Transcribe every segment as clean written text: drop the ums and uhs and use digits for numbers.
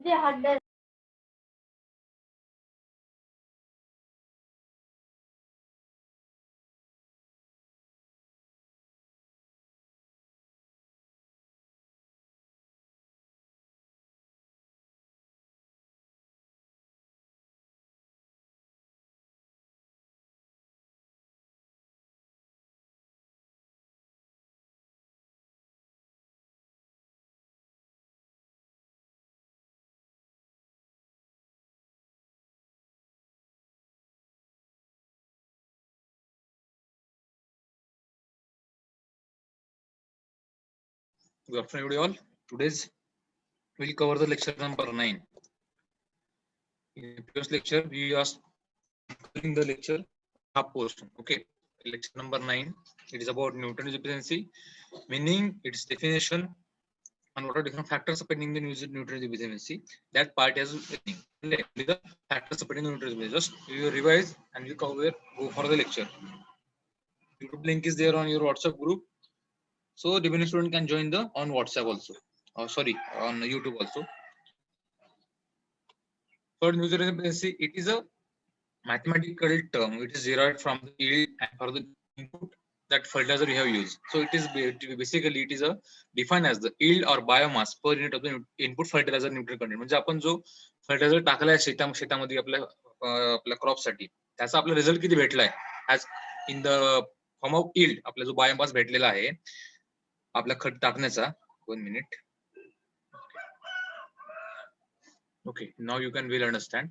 Good afternoon, everyone. Today's we'll cover the lecture number 9. In the previous lecture, we are covering the lecture half portion. Okay, lecture number 9. It is about Newton's efficiency, meaning its definition and what are different factors affecting the Newton's efficiency. That part has only the factors affecting the Newton's efficiency. Just you revise and you go for the lecture. YouTube link is there on your WhatsApp group. So the student can join the on WhatsApp also. Sorry, on YouTube also. For Newton's efficiency, it is a mathematical term. It is derived from the yield and for the input that fertilizer we have used. So it is basically it is a defined as the yield or biomass per unit of the input fertilizer nutrient content. म्हणजे आपण जो fertiliser टाकलाय शेतामध्ये आपल्या crop साठी त्याचा आपला result किती भेटलाय as in the form of yield आपला जो बायोमास भेटलेला आहे आपला खत टाकण्याचा 1 minute. Okay, now you can will understand.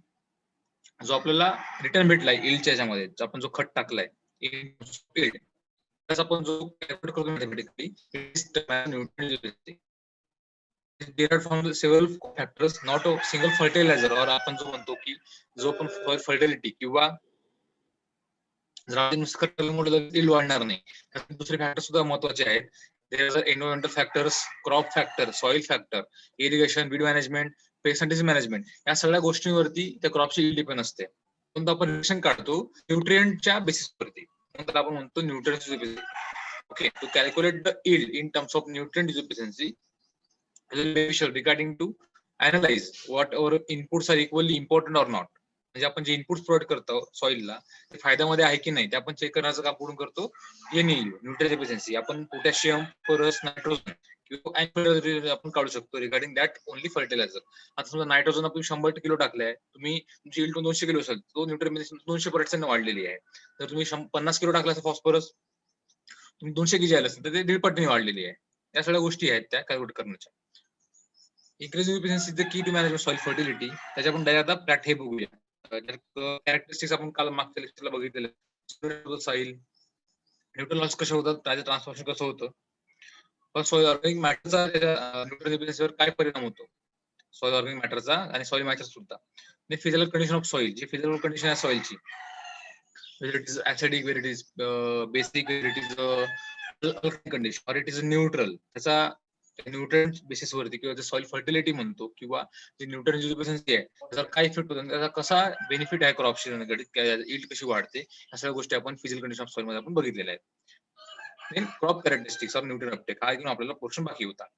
जो आपल्याला रिटर्न भेटलाय yield मध्ये आपण जो खत टाकलाय yield त्याचा आपण जो कॅल्क्युलेट करतो mathematically Newton derived from the several factors, not a single fertilizer. और आपण जो म्हणतो की जो आपण फर्टिलिटी किंवा जर आपण नुसतं yield वाढणार नाही तर दुसरे फॅक्टर सुद्धा महत्त्वाचे आहेत. There are environmental factors, crop factor, soil factor, irrigation, weed management, pest and disease management. या सगळ्या गोष्टींवरती त्या क्रॉपची yield डिपेंड असते. पण आपण रिलेशन काढतो न्यूट्रिएंटच्या बेसिसवरती. नंतर आपण म्हणतो nutrient deficiency. Okay, to calculate the yield in terms of nutrient deficiency, it is beneficial regarding to analyze what our inputs are equally important or not. म्हणजे आपण जे इनपुट्स प्रोव्हाइड करतो सॉइलला ते फायद्यामध्ये आहे की नाही ते आपण चेक करण्याचं काम कुठून करतो न्यूट्रिएंट डिफिशियन्सी. आपण पोटॅशियम, फॉस्फरस, नायट्रोजन किंवा आपण काढू शकतो रिगार्डिंग दॅट ओनली फर्टिलायझर. आता समजा नायट्रोजन आपण 100 किलो टाकलाय, तुम्ही तुमची yield 200 किलो असेल, तो न्यूट्रिएंट 200% वाढलेली आहे. तर तुम्ही 50 किलो टाकला फॉस्फरस तुम्ही 200 केजी आला असेल तर ते 1.5 पटीने वाढलेली आहे. या सगळ्या गोष्टी आहेत त्या कॅल्क्युलेट करण्याच्या. Increasing efficiency is the key to manage soil fertility. त्याच्या आपण आता प्लॅट हे बघूया. कॅरेक्टरिस्टिक्स आपण काल मागच्या लेक्चरला बघितलेलं. सॉइल न्यूट्रन लॉस कसे होतात, त्याचं ट्रान्सफॉर्मेशन कसं होतं, पण सॉइल ऑर्गॅनिक मॅटरचा न्यूट्रन एफिशियन्सीवर काय परिणाम होतो सॉइल ऑर्गॅनिक मॅटरचा आणि सॉइल मॅटर सुद्धा. फिजिकल कंडिशन ऑफ सॉइल, जी फिजिकल कंडिशन आहे सॉइलची, whether it is acidic, whether it is basic, whether it is alkaline condition or it is neutral, त्याचा न्यूट्रिएंट बेसिस वरती किंवा सॉइल फर्टिलिटी म्हणतो किंवा जी न्यूट्रिएंट डिफिशियन्सी आहे त्याचा काय इफेक्ट होतो, त्याचा कसा बेनिफिट आहे क्रॉपशी रिलेटेड, yield कशी वाढते, या सगळ्या गोष्टी आपण फिजिकल कंडिशन ऑफ सॉइल मध्ये आपण बघितलेल्या आहेत. Then crop characteristics of nutrient uptake, हा घेऊन आपल्याला पोर्शन बाकी होता.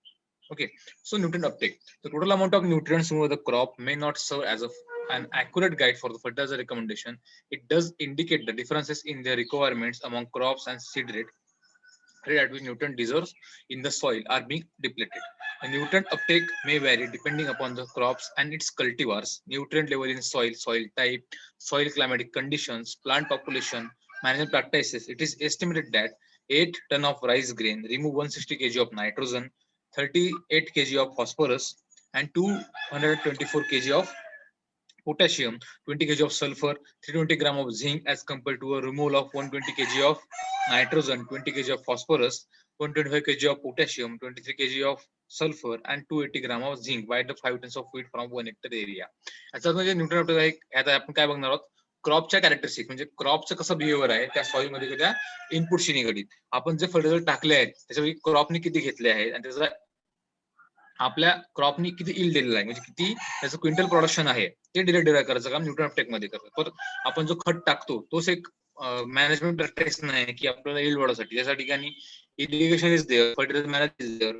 Okay, so nutrient uptake. The total amount of nutrients over the crop may not serve as an accurate guide for the fertilizer recommendation. It does indicate the differences in their requirements among crops and seed rate at which nutrient reserves in the soil are being depleted. The nutrient uptake may vary depending upon the crops and its cultivars, nutrient level in soil, soil type, soil climatic conditions, plant population, management practices. It is estimated that 8 ton of rice grain remove 160 kg of nitrogen, 38 kg of phosphorus and 224 kg of potassium, 20 kg of sulfur, 320 gram of zinc as compared to a removal of 120 kg of nitrogen, 20 kg of phosphorus, 125 kg of potassium, 23 kg of sulfur and 280 gram of zinc by the 5 tons of wheat from 1 hectare area. याचा म्हणजे nutrient आहे. आपण काय बघणार आहोत, क्रॉपच्या characteristic म्हणजे क्रॉपचं कसं behaviour आहे त्या सॉइल मध्ये त्या इनपुटशी निगडीत. आपण जे फर्टिलायझर टाकले आहेत त्याच्यापैकी क्रॉपने किती घेतले आहेत आणि त्याचा आपल्या क्रॉपनी किती yield दिलेला आहे, म्हणजे किती त्याचं क्विंटल प्रोडक्शन आहे ते डिराईव्ह करायचं काम न्यूट्रिएंट अपटेक मध्ये करतो. तर आपण जो खत टाकतो तोच एक मॅनेजमेंट प्रॅक्टिस नाही की आपल्याला yield वाढवण्यासाठी. त्याच्या ठिकाणी irrigation is there, fertilizer manage is there,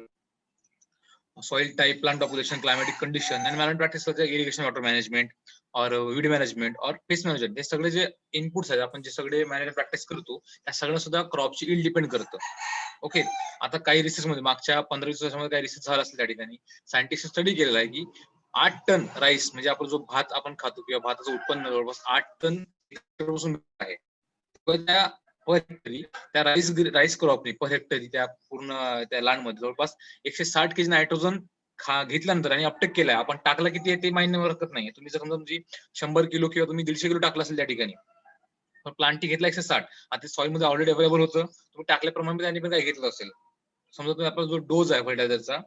soil type, plant population, climatic condition, and management practice such as irrigation, water management, or weed management, or pest management. हे सगळे जे इनपुट्स आहेत, आपण जे सगळे मॅनेजमेंट प्रॅक्टिस करतो, त्या सगळं सुद्धा क्रॉपची इल्ड डिपेंड करतं. ओके, आता काही रिसर्च मध्ये मागच्या 15-20 वर्षामध्ये काही रिसर्च झाला असेल त्या ठिकाणी, सायंटिस्ट स्टडी केलेला आहे की 8 टन राईस, म्हणजे आपण जो भात आपण खातो किंवा भाताचं उत्पन्न जवळपास 8 टन पासून आहे. त्या पर हेक्टरी त्या राईस क्रॉपनी पर हेक्टरी त्या पूर्ण त्या लँड मध्ये जवळपास 160 केजी नायट्रोजन घेतल्यानंतर आणि अपटेक केलाय. आपण टाकला किती आहे ते मान्य हरकत नाही. तुम्ही जर समजा तुमची 100 किलो किंवा तुम्ही 150 किलो टाकला असेल त्या ठिकाणी, पण प्लांटी घेतला 160, आता सॉइल मध्ये ऑलरेडी अवेलेबल होतं, तुम्ही टाकल्याप्रमाणे त्यांनी पण काय घेतलं असेल. समजा तुम्ही आपला जो डोज आहे फर्टिलायझरचा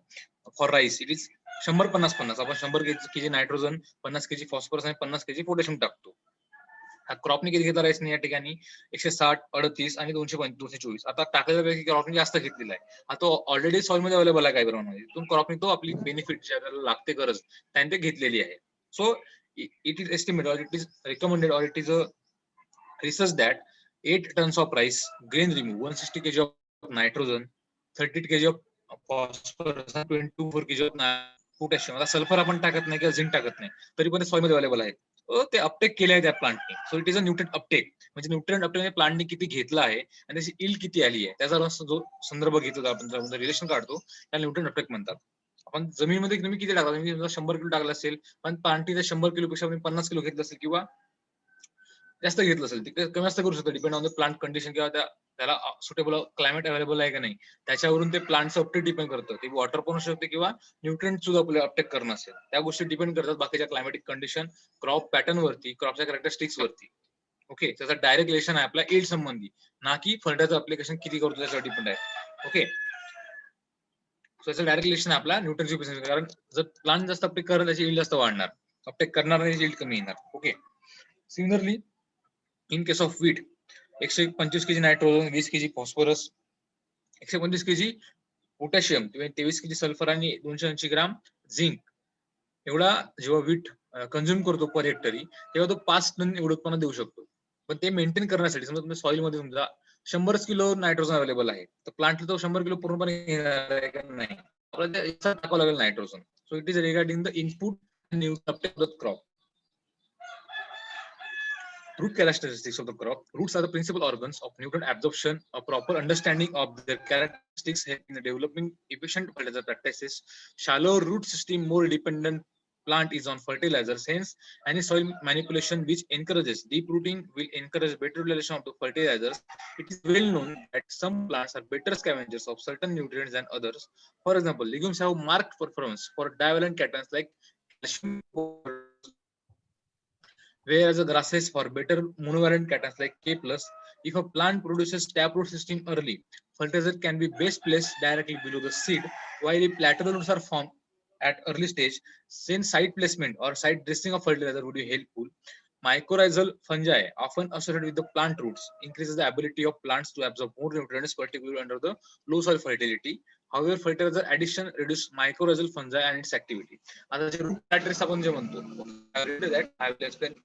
फॉर राईस, इट इज 100-50-50. आपण 100 केजी नायट्रोजन, 50 केजी फॉस्फरस आणि 50 केजी पोटॅशियम टाकतो. क्रॉपने किती घेतला राईसने या ठिकाणी 160, 38 आणि 224. आता टाकलेल्यापैकी क्रॉपने जास्त घेतलेला आहे. हा तो ऑलरेडी सॉइल मध्ये अवेलेबल आहे काही प्रमाणामध्ये, तिथून क्रॉपने तो आपली बेनिफिट ज्याला लागते गरज त्याने ते घेतलेली आहे. सो इट इज एस्टिमेट और इट इज रिकमेंडेड और it is a research that 8 tons of rice, grain remove, 160 kg of nitrogen, 30 kg of phosphorus, 24 kg of potassium. आता सल्फर आपण टाकत नाही किंवा झिंक टाकत नाही, तरी पण सॉइल मध्ये अवेलेबल आहे. ते अपटेक केले आहे त्या प्लांटने. So it is a nutrient uptake, म्हणजे न्यूट्रिएंट अपटेक प्लांटने किती घेतला आहे आणि त्याची इल्ड किती आली आहे त्याचा जो संदर्भ घेतो, आपण रिलेशन काढतो, त्याला न्यूट्रिएंट अपटेक म्हणतात. आपण जमिनीमध्ये तुम्ही किती टाकला, तुम्ही 100 किलो टाकला असेल, पण प्लांटीने 100 किलो पेक्षा 50 किलो घेतलं असेल किंवा जास्त घेतलं असेल, ते कमी जास्त करू शकतो, depend on the plant condition किंवा त्याला सुटेबल क्लायमेट अवेलेबल आहे का नाही त्याच्यावरून ते प्लांटचं अपटेक डिपेंड करतं. ते वॉटर पण असू शकते किंवा न्यूट्रिएंट सुद्धा आपल्याला अपटेक करणं असेल, त्या गोष्टी डिपेंड करतात बाकीच्या क्लायमेटिक कंडिशन, क्रॉप पॅटर्न वरती, क्रॉपच्या कॅरेक्टरिस्टिक्स वरती. ओके, त्याचा डायरेक्ट रिलेशन आहे आपला इल्ड संबंधी, ना की फर्टिलायझर अप्लिकेशन किती करतो त्याच्यावर डिपेंड आहे. ओके, त्याचं डायरेक्ट रिलेशन आपला न्यूट्रिएंट, कारण जर प्लांट जास्त अपटेक करत त्याची इल्ड जास्त वाढणार, अपटेक करणार नाही इल्ड कमी येणार. Okay, similarly in case of wheat 125 KG nitrogen, 20 KG phosphorus, 125 KG potassium, 23 KG sulphur आणि 280 ग्राम झिंक एवढा जेव्हा वीट कन्झ्युम करतो पर हेक्टरी, तेव्हा तो 5 टन एवढं उत्पन्न देऊ शकतो. पण ते मेंटेन करण्यासाठी समजा तुम्ही सॉइल मध्ये तुमचा 100 किलो नायट्रोजन अवेलेबल आहे, तर प्लांटला तो 100 किलो पूर्णपणे घेणार आहे का नाही, आपल्याला टाकावं लागेल nitrogen. So it is regarding the input nutrient of the crop. Root characteristics of the crop. Roots are the principal organs of nutrient absorption. A proper understanding of their characteristics help in developing efficient fertilizer practices. Shallow root system, more dependent plant is on fertilizers. Hence, any soil manipulation which encourages deep rooting will encourage better utilization of the fertilizers. It is well known that some plants are better scavengers of certain nutrients than others. For example, legumes have marked preference for divalent cations like calcium, whereas the grasses for better monovalent cations like K+. If a plant produces taproot system early, fertilizer can be best placed directly below the seed, while if lateral roots are formed at early stage, since side placement or side dressing of fertilizer would be helpful. Mycorrhizal fungi, often associated with the plant roots, increases the ability of plants to absorb more nutrients, particularly under the low soil fertility. However, fertilizer addition reduces mycorrhizal fungi and its activity. आता जे root characteristics आपण जे म्हणतो, I will explain.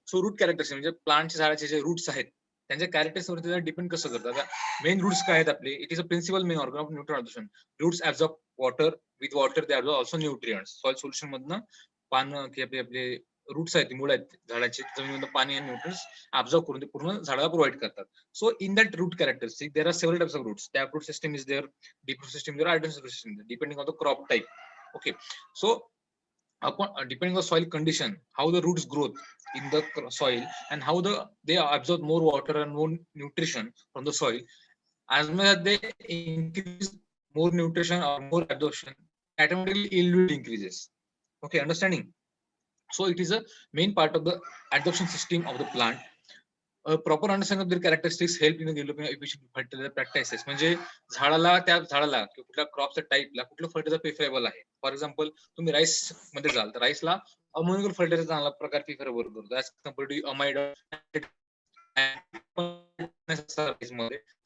So root characters म्हणजे प्लांटच्या झाडाचे जे roots आहेत त्यांच्या कॅरेक्टर्स वरती डिपेंड कसं करतात. मेन रूट्स काय आहेत आपले, it is a principal main organ of nutrient absorption. Roots absorb water, with water they absorb also nutrients. Soil solution मधनं पानं की आपले रूट्स आहेत, मूळ आहेत झाडाचे, जमिनीमधलं पाणी आणि न्यूट्रिएंट्स ऍब्सॉर्ब करून ते पूर्ण झाडाला प्रोव्हाइड करतात. So in that root characteristic there are several types of roots. Tap root system is there, deep root system there, आयडन system, depending on the crop type. Okay, so depending on soil condition, how the roots grow in the soil and how they absorb more water and more nutrition from the soil. As much as they increase more nutrition or more absorption, automatically yield will increases. Okay, understanding? So it is a main part of the absorption system of the plant. Proper understanding of their characteristics help in developing efficient fertilizer practices. म्हणजे त्या झाडाला किंवा कुठल्या क्रॉपच्या टाईपला कुठलं fertilizer preferable आहे. For example तुम्ही राईस मध्ये जाल तर राईसला अमोनियल फर्टिलायझर चांगला प्रकार प्रिफरेबल करतो ऍज कम्पेअर्ड टू अमाइड.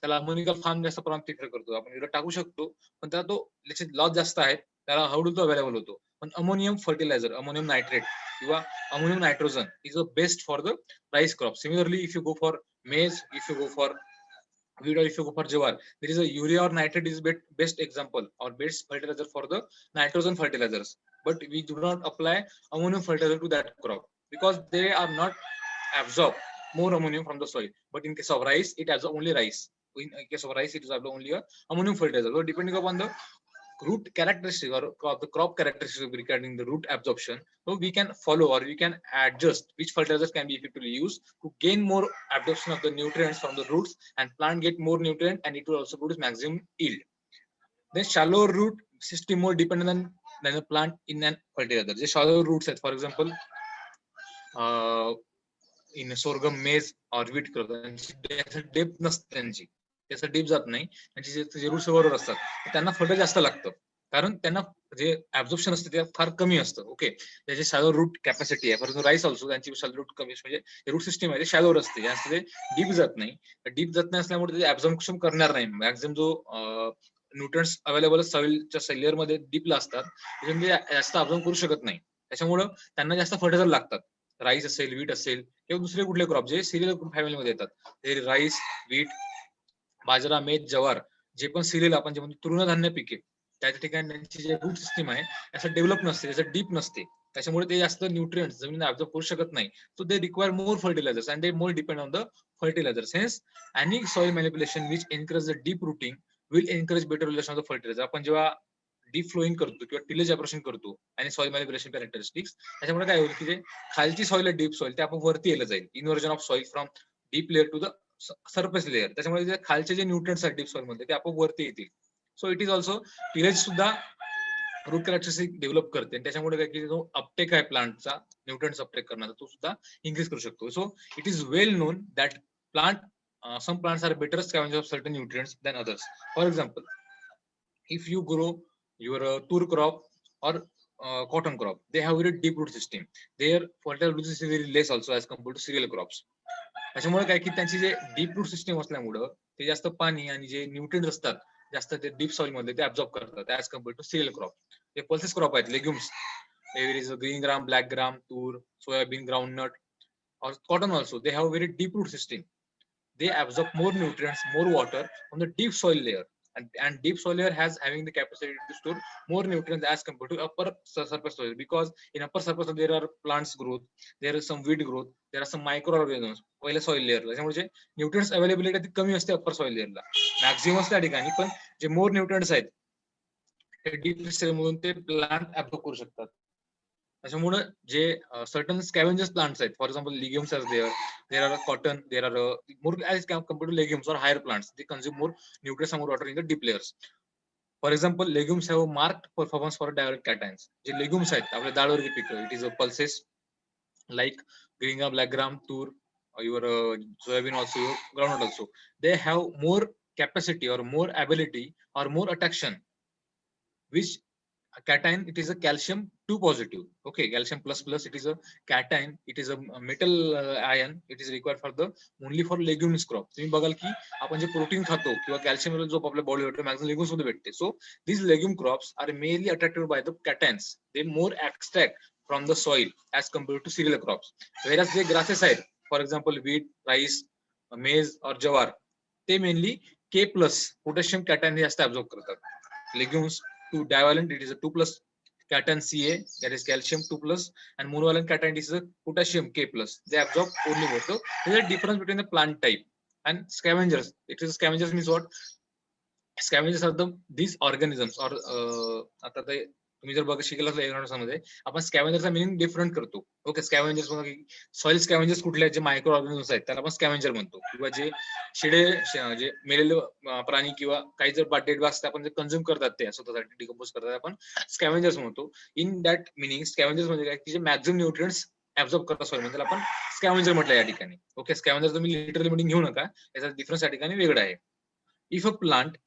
त्याला अमोनियल फार्म जास्त प्रमाणात प्रिफर करतो. आपण टाकू शकतो पण त्याला तो लॉस जास्त आहे, त्याला हळूहळू तो अवेलेबल होतो. पण अमोनियम फर्टिलायझर, अमोनियम नायट्रेट किंवा ammonium nitrogen is a best for the rice crop. Similarly, if you go for maize, if you go for wheat, or if you go for jawar, there is a urea or nitrate is best example or best fertilizer for the nitrogen fertilizers. But we do not apply ammonium fertilizer to that crop because they are not absorb more ammonium from the soil. But in case of rice, it absorbs only rice. In case of rice, it is only a ammonium fertilizer. So depending upon the root characteristic or the crop characteristic regarding the root absorption, so we can follow or we can adjust which fertilizers can be effectively used to gain more absorption of the nutrients from the roots and plant get more nutrient, and it will also produce maximum yield. Then shallow root system more dependent than the plant in an fertilizer. The shallow roots, for example, in sorghum, maize or wheat crop, depth नसते त्यांची, त्याचं deep जात नाही, त्यांची जे roots बरोबर असतात त्यांना फर्टायझर जास्त लागतं, कारण त्यांना जे ऍब्झॉर्प्शन असतं ते फार कमी असतं. ओके, त्याचे शॅलो रूट कॅपॅसिटी आहे, परंतु राईस ऑल्सो त्यांची शॅलो रूट कमी, म्हणजे रूट सिस्टम आहे ते शॅलोवर असते, जास्त ते डीप जात नाही. डीप जात नाही असल्यामुळे ते ऍब्झॉर्प्शन करणार नाही. मॅक्झिमम जो न्यूट्रन्स अवेलेबल सॉइलच्या सेल्युअर मध्ये डीपला असतात त्याच्यामध्ये जास्त अब्झॉर्ब करू शकत नाही, त्याच्यामुळं त्यांना जास्त फर्टायझर लागतात. राईस असेल, व्हीट असेल किंवा दुसरे कुठले क्रॉप जे सिरियल फॅमिलीमध्ये येतात, ते राईस, व्हीट, बाजरा, मेज, जवार, जे पण सिरियल आपण जे म्हणतो तृणधान्य पिके, त्या ठिकाणी त्यांची जे रूट सिस्टीम आहे असं डेव्हलप नसते, त्याचं डीप नसते, त्याच्यामुळे ते जास्त न्यूट्रिएंट्स जमिनीत ऍब्झॉर्ब करू शकत नाही. So they require more fertilizers and they more depend on the fertilizers. Hence any soil manipulation which encourage the deep rooting will encourage better relation of the fertilizer. आपण जेव्हा डीप फ्लोईंग करतो किंवा tillage operation करतो आणि soil manipulation characteristics, त्याच्यामुळे काय होईल की जे खालची सॉइल डीप सॉइल ते आपण वरती येलं जाईल, inversion of soil from deep layer to the surface layer, त्याच्यामुळे जे खालचे जे न्यूट्रिएंट्स आहेत डीप सॉइल मध्ये ते आपण वरती येतील. So it is also tillage सुद्धा रूट कॅरेक्टरिस्टिक डेव्हलप करते, त्याच्यामुळे काय की जो अपटेक आहे प्लांटचा न्यूट्रिएंट्स अपटेक करण्याचा तो सुद्धा इन्क्रीज करू शकतो. So it is well non that plant some plants are better scavengers of certain nutrients than others. For example, if you grow your tur crop or cotton crop, they have very deep root system. Their fertile is very less also as compared to cereal crops. त्याच्यामुळे काय की त्यांची जे deep root system असल्यामुळं ते जास्त पाणी आणि जे न्यूट्रिएंट्स असतात जास्त ते डीप सॉइल मध्ये ते ऍब्झॉर्ब करतात as compare to cereal crop. ते पल्सेस क्रॉप आहेत, legumes, is green gram, black gram, तूर, soybean, groundnut or cotton also, they have a very deep root system. They absorb more nutrients, more water from the deep soil layer, and deep soil layer has having the capacity to store more nutrients as compared to upper surface soil, because in upper surface there are plants growth, there is some weed growth, there are some microorganisms पहिल्या soil लेअरला, त्याच्यामुळे जे nutrients availability ती कमी असते upper soil लेअरला, maximum त्या ठिकाणी, पण जे मोर न्यूट्रिएंट्स आहेत ते डीप सोइल मधून ते प्लांट ऍब्झॉर्ब करू शकतात. त्याच्यामुळे जे सर्टन स्कॅव्हेंजर्स प्लांट्स आहेत, for example legumes are there are cotton, there are more as compared to legumes और higher plants, they consume more nutrients and more water in the deep layers. For example legumes have marked performance for direct cations. जे legumes आहेत आपल्या डाळवर्गीय पिकं, it is a pulses like green gram, black gram, tur, your soybean also, your groundnut also, they have more capacity or more ability or more attraction, which cation, it is a calcium 2 positive. Okay, calcium plus plus, it is a cation, it is a metal ion, it is required for the only for legumes crop. तुम्ही बघाल की आपण जे protein खातो किंवा calcium जो आपल्या बॉडीवर भेटतो मॅक्सिमम लेग्युम्स मध्ये भेटते. So these legume crops are mainly attracted by the cations, they more extract from the soil as compared to cereal crops. Whereas the grasses आहेत, for example wheat, rice, maize or jawar, ते mainly K plus potassium cation जास्त absorb करतात. Legumes to divalent, it is a 2 plus cation Ca, that is calcium 2 plus, and monovalent cation, it is a potassium K plus. They absorb only water. There is a difference between the plant type and scavengers. It is scavengers means what? Scavengers are these organisms or आता ते तुम्ही जर बघा शिकला मध्ये आपण स्कॅव्हेंजरचा meaning different करतो. Okay, स्कॅव्हेंजर्स soil स्कॅव्हेंजर्स कुठले आहेत, जे मायक्रो ऑर्गॅनिझम्स आहेत त्याला आपण स्कॅव्हेंजर म्हणतो, किंवा जे शिडे जे मेलेले प्राणी किंवा काही जर डेड असतात आपण जे कंझ्युम करतात ते स्वतःसाठी डिकम्पोज करतात आपण स्कॅव्हेंजर्स म्हणतो. इन दॅट मिनिंग स्कॅव्हेंजर्स म्हणजे काय की जे मॅक्झिमम न्यूट्रिएंट्स ऍब्झॉर्ब करतात सॉइल मध्ये, त्याला आपण स्कॅव्हेंजर म्हटलं या ठिकाणी. ओके, स्कॅव्हेंजर तुम्ही लिटरली मिनिंग घेऊ नका, याचा डिफरन्स या ठिकाणी वेगळा आहे. If a plant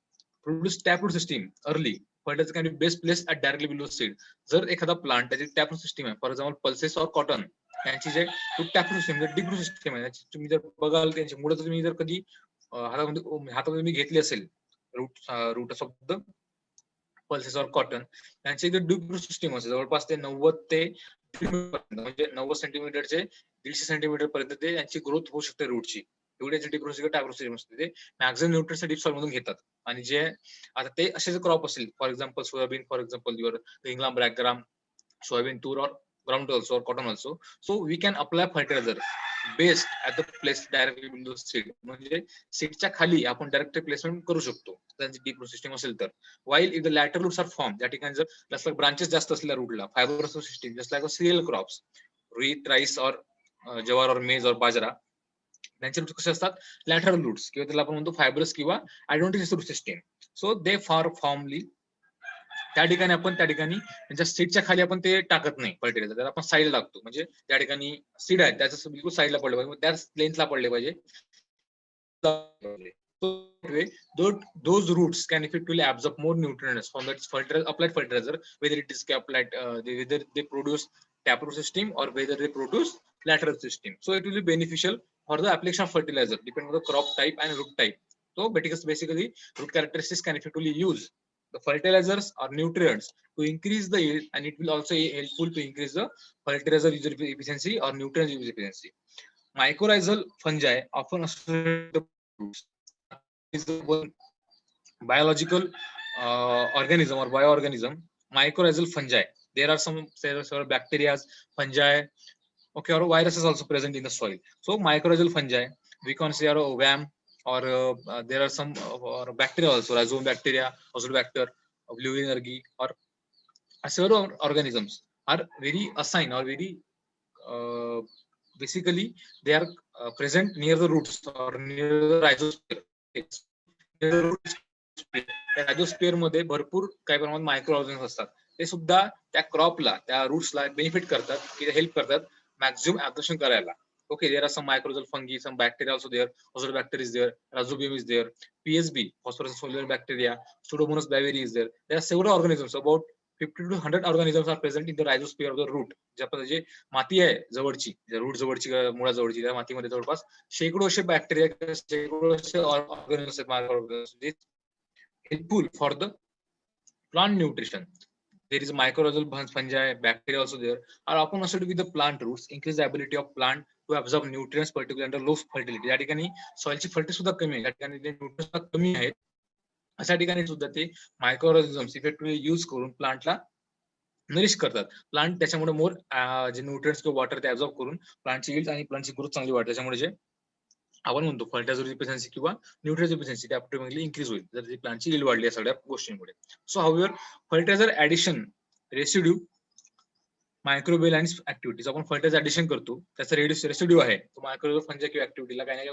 produce taproot system early, fertilizer can be best placed at directly below seed. जर एखादा प्लांट त्याची टॅपरूट सिस्टीम आहे, फॉर एक्झाम्पल पल्सेस और कॉटन, त्यांची जे टॅपरूट सिस्टीम डीप रूट सिस्टीम आहे, तुम्ही जर बघाल त्यांची मुळे तुम्ही जर कधी हातामध्ये मी घेतली असेल रूट शब्द पल्सेस और कॉटन, त्यांची डीप रूट सिस्टीम असेल जवळपास ते 90 ते म्हणजे 90 सेंटीमीटरचे 150 सेंटीमीटर पर्यंत ते त्यांची ग्रोथ होऊ शकते रूटची. एवढ्याची डीप प्रोसेस किंवा टायप प्रोसेस असते ते मॅक्झिमम न्यूट्रिएंट्स डीप सॉइल मधून घेतात. आणि जे आता ते असे जर क्रॉप असेल, for example soybean, for example your इंग्लाम, black gram, soybean, tour, or ground also, or cotton also. So we can apply fertilizer based at the place directly in the seed. म्हणजे सीडच्या खाली आपण डायरेक्ट प्लेसमेंट करू शकतो त्यांची deep system असेल तर. While if the latter roots are form, त्या ठिकाणी जर जसं ब्रांचेस जास्त असलेल्या रूटला fibrous system just like cereal crops, wheat, rice और ज्वार और मेज और बाजरा, त्यांचे रूट्स कसे असतात, लॅटरल रूट्स किंवा त्याला आपण म्हणतो फायबरस किंवा ॲडव्हान्टेज रूट सिस्टम. सो दे फार फॉर्मली त्या ठिकाणी आपण त्या ठिकाणी त्यांच्या सीडच्या खाली आपण ते टाकत नाही फर्टिलायझर, त्याला आपण साईडला टाकतो. म्हणजे त्या ठिकाणी सीड आहे त्याचं बिलकुल साईडला पडलं पाहिजे, त्याच लेंथला पडले पाहिजे. Those roots can effectively absorb more nutrients from that applied fertilizer, whether it is applied, whether they produce taproot system or whether they produce lateral system. So it will be beneficial for the application of fertilizer depending on the crop type and root type. So basically root characteristics can effectively use the fertilizers or nutrients to increase the yield, and it will also helpful to increase the fertilizer user efficiency or nutrient user efficiency. Mycorrhizal fungi often associated with the roots is one biological organism or bioorganism. Mycorrhizal fungi, there are some several bacteria, fungi, okay, or viruses also present in the soil. So mycorrhizal fungi, we consider worm, or there are some or bacteria also, rhizome bacteria, azotobacter, Blue or several organisms are very assigned or very basically they are present near the roots or near the rhizosphere. Near the roots, rhizosphere मध्ये भरपूर काही प्रमाणात micro organisms असतात. ते सुद्धा त्या क्रॉपला, त्या रूट्सला benefit करतात, की हेल्प करतात मॅक्झिमम ऍब्झॉर्प्शन करायला. Okay, there are some mycorrhizal fungi, some bacteria also there. Azotobacter is there, Rhizobium is there, PSB, phosphorus soluble bacteria, Pseudomonas bavieri is there. There are several organisms, about 50 to 100 organisms are present in the rhizosphere of the root. जे माती आहे जवळची, route जवळची, मुळाजवळची, त्या मातीमध्ये जवळपास शेकडोशे bacteria, शेकडोशे organisms आहेत, helpful for the plant nutrition. There is mycorrhizal fungi, bacteria also there, are often associated with the plant roots, increase the ability of plant to absorb nutrients, particularly under low fertility. या ठिकाणी सॉइलची fertility सुद्धा कमी आहे, या ठिकाणी nutrients कमी आहेत, अशा ठिकाणी सुद्धा ते मायक्रोऑर्गॅनिझम्स इफेक्टिव्हली यूज करून प्लांटला नरिश करतात. प्लांट त्याच्यामुळे मोर जे न्यूट्रिएंट्स किंवा वॉटर ते ऍब्झॉर्ब करून प्लांटची यील्ड आणि प्लांटची ग्रोथ चांगली वाढते. त्याच्यामुळे जे आपण म्हणतो फर्टिलायझर इफिशियन्सी किंवा न्यूट्रिएंट इफिशियन्सी ते ऑटोमॅटिकली इन्क्रीज होईल जर प्लांटची यील्ड वाढली या सगळ्या गोष्टींमुळे. So however fertilizer addition, residue, microbial आणि ऍक्टिव्हिटीज, आपण फर्टिलायझर ऍडिशन करतो, त्याचा रेसिड्यू आहे तो मायक्रोबियल फंजा किंवा ऍक्टिव्हिटीला काही नाही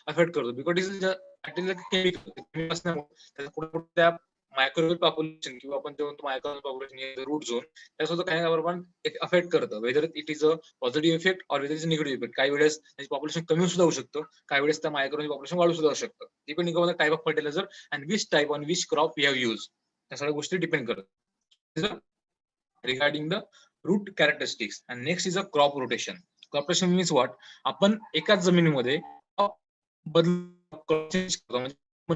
अफेक्ट करतो, बिकॉज त्या मायक्रोवेल पॉप्युलेशन किंवा आपण म्हणतो मायक्रोवेल पॉप्युलेशन रूट झोन त्यासुद्धा काही बरोबर अफेक्ट करतं, weather it is a positive effect और वेदर इज निगेटिव्ह इफेक्ट. काही वेळेस त्याची पॉप्युलेशन कमी सुद्धा होऊ शकतं, काही वेळेस त्या मायक्रोवेल पॉप्युलेशन वाढू सुद्धा शकतं, depending on the type of fertilizer and which type on which crop we have use, त्या सगळ्या गोष्टी डिपेंड करतात regarding the root characteristics. And next is a crop rotation. Crop rotation means what, आपण एकाच जमिनीमध्ये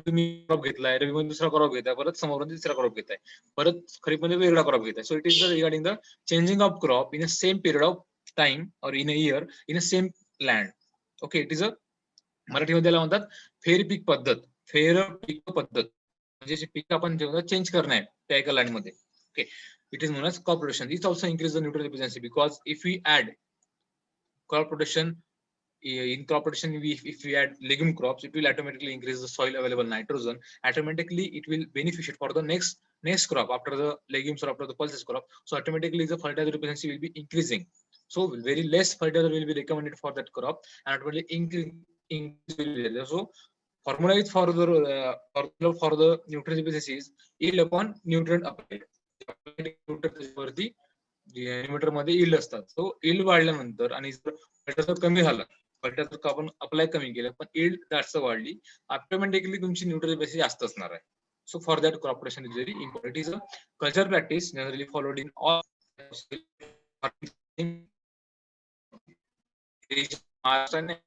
तुम्ही क्रॉप घेतलाय, रवीमध्ये दुसरा क्रॉप घेताय, परत समोरून तिसरा क्रॉप घेताय, परत खरीपमध्ये वेगळा क्रॉप घेताय. So it is regarding the changing of crop in a same period of time और in a year in a same land. Okay, it is a मराठीमध्ये त्याला म्हणतात फेर पीक पद्धत. फेर पीक पद्धत म्हणजे पीक आपण चेंज करणं आहे त्या एका लँड मध्ये. Okay, it is known as crop rotation. This also increases the nutrient efficiency because if we add crop rotation, in crop rotation if we add legume crops, it will automatically increase the soil available nitrogen. Automatically it will benefit for the next crop after the legumes or after the pulses crop. So automatically the fertilizer efficiency will be increasing. So very less fertilizer will be recommended for that crop and automatically increase will be there. So formula is for the nutrient efficiency is yield upon nutrient applied. वरती metre मध्ये yield असतात. So yield वाढल्यानंतर आणि fertiliser कमी झालं, fertiliser आपण apply कमी केलं पण इल्ड जास्त वाढली, ऑटोमॅटिकली तुमची न्यूट्रिएंट बेसिस जास्त असणार आहे. So for that crop rotation is very important. Is a culture practice generally followed in all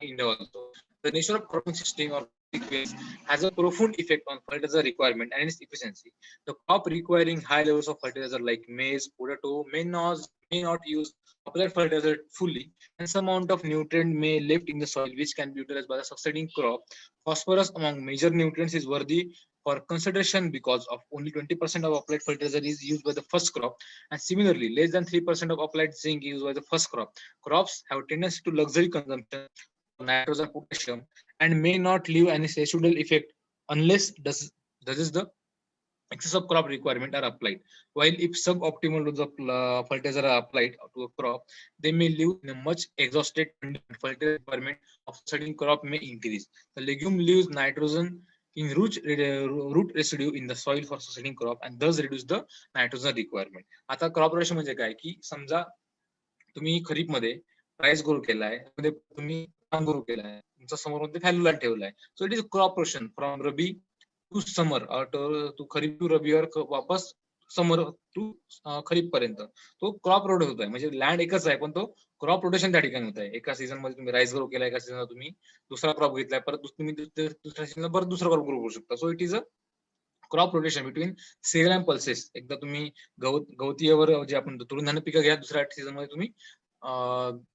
India also. The nature of cropping system or sequence has a profound effect on fertilizer requirement and its efficiency. The crop requiring high levels of fertilizer like maize, potato may not use applied fertilizer fully, and some amount of nutrient may left in the soil which can be utilized by the succeeding crop. Phosphorus among major nutrients is worthy for consideration because of only 20% of applied fertilizer is used by the first crop, and similarly less than 3% of applied zinc is used by the first crop. Crops have a tendency to luxury consumption of nitrogen potassium and may not leave any residual effect unless does is the excess of crop requirement are applied. While if suboptimal dose of fertilizer are applied to a crop, they may leave in a much exhausted condition. Fertilizer requirement of certain crop may increase. The legume leaves nitrogen in root residue in the soil for succeeding crop and thus reduce the nitrogen requirement. आता crop rotation म्हणजे काय की समजा तुम्ही खरीप मध्ये rice grow केलाय, मध्ये तुम्ही धान ग्रो केलाय, तुमच्या समोर व्हॅल्यू लँड ठेवलाय. So it is crop rotation from rabi to summer to kharif to rabi और वापस समर टू खरीप पर्यंत तो क्रॉप रोटेट होत आहे. म्हणजे लँड एकच आहे पण तो क्रॉप रोटेशन त्या ठिकाणी होत आहे. एका सीझन मध्ये तुम्ही राईस ग्रो केला, एका सीझनला तुम्ही दुसरा क्रॉप घेतलाय, परत तुम्ही दुसऱ्या सीझनला परत दुसरा क्रॉप ग्रो करू शकता. So it is a crop rotation between serial and pulses. एकदा तुम्ही गवतीवर जे आपण तृणधान्य पिकं घ्या, दुसऱ्या सीझन मध्ये तुम्ही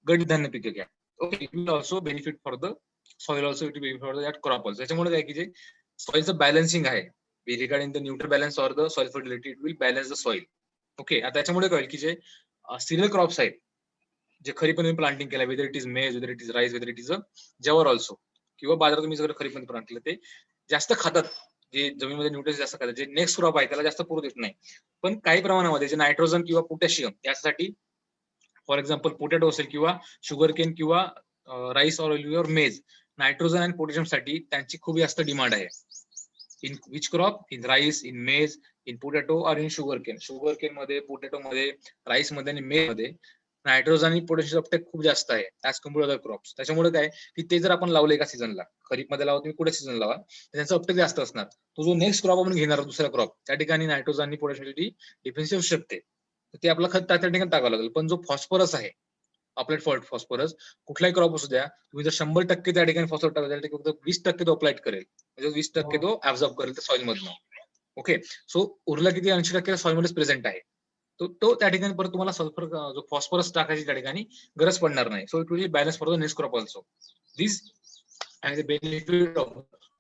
गडधान्य पिकं घ्या. Okay, it will also benefit for the soil, also it will benefit for that crop also. त्याच्यामुळे काय की जे सॉइलचं बॅलन्सिंग आहे regarding the neutral balance or the soil fertility, it will balance the soil. Okay, आता त्याच्यामुळे कळेल की जे सिरियल क्रॉप्स आहेत जे खरीपमध्ये प्लांटिंग केलं, whether it is maize, whether it is rice, whether it is jowar also, किंवा बाजारात तुम्ही जर खरीपमध्ये प्लांट केलं ते जास्त खातात, जे जमिनीमध्ये न्यूट्रिएंट्स जास्त खातात, जे नेक्स्ट क्रॉप आहे त्याला जास्त पुरत येत नाही. पण काही प्रमाणामध्ये जे नायट्रोजन किंवा पोटॅशियम यासाठी, फॉर एक्झाम्पल पोटॅटो असेल किंवा शुगर केन किंवा राईस ऑर मेज, नायट्रोजन आणि पोटॅशियम साठी त्यांची खूप जास्त डिमांड आहे. In which crop? In rice, in मेज, इन पोटॅटो और in sugar cane. Sugar cane मध्ये, पोटॅटो मध्ये, राईस मध्ये आणि मेज मध्ये नायट्रोजन आणि पोटॅशियम अपटेक खूप जास्त आहे ऍज कम्पेअर अदर क्रॉप्स. त्याच्यामुळे काय की ते जर आपण लावले एका सीझनला, खरीप मध्ये लावा तुम्ही, कुठे सीझन लावा, त्यांचं अपटेक जास्त असणार. तो जो नेक्स्ट क्रॉप आपण घेणार दुसरा क्रॉप, त्या ठिकाणी नायट्रोजन आणि पोटॅशियमची डिफिशियन्सी असू शकते. ते आपलं खत त्या ठिकाणी टाकावं लागेल. पण जो फॉस्फरस आहे, अप्लाइड फॉस्फरस कुठलाही क्रॉप असू द्या, तुम्ही जर 100% त्या ठिकाणी फॉस्फरस टाकलं, त्या ठिकाणी फक्त 20% तो अप्लाइड करेल, म्हणजे 20% तो ऍब्झॉर्ब करेल त्या सॉइल मधनं. ओके, सो उरला किती? 80% सॉइल मध्येच प्रेझेंट आहे. तो त्या ठिकाणी परत तुम्हाला सल्फर जो फॉस्फरस टाकायची त्या ठिकाणी गरज पडणार नाही. So it will balance for the next crop also. This and the benefit of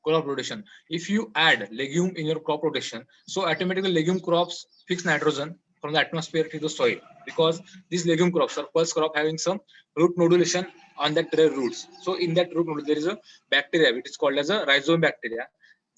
crop rotation. If you add legume in your crop rotation, so automatically legume crops fix nitrogen from the atmosphere to the soil, because these legume crops are pulse crop having some root nodulation on their roots. So in that root nodule there is a bacteria which is called as a rhizome bacteria.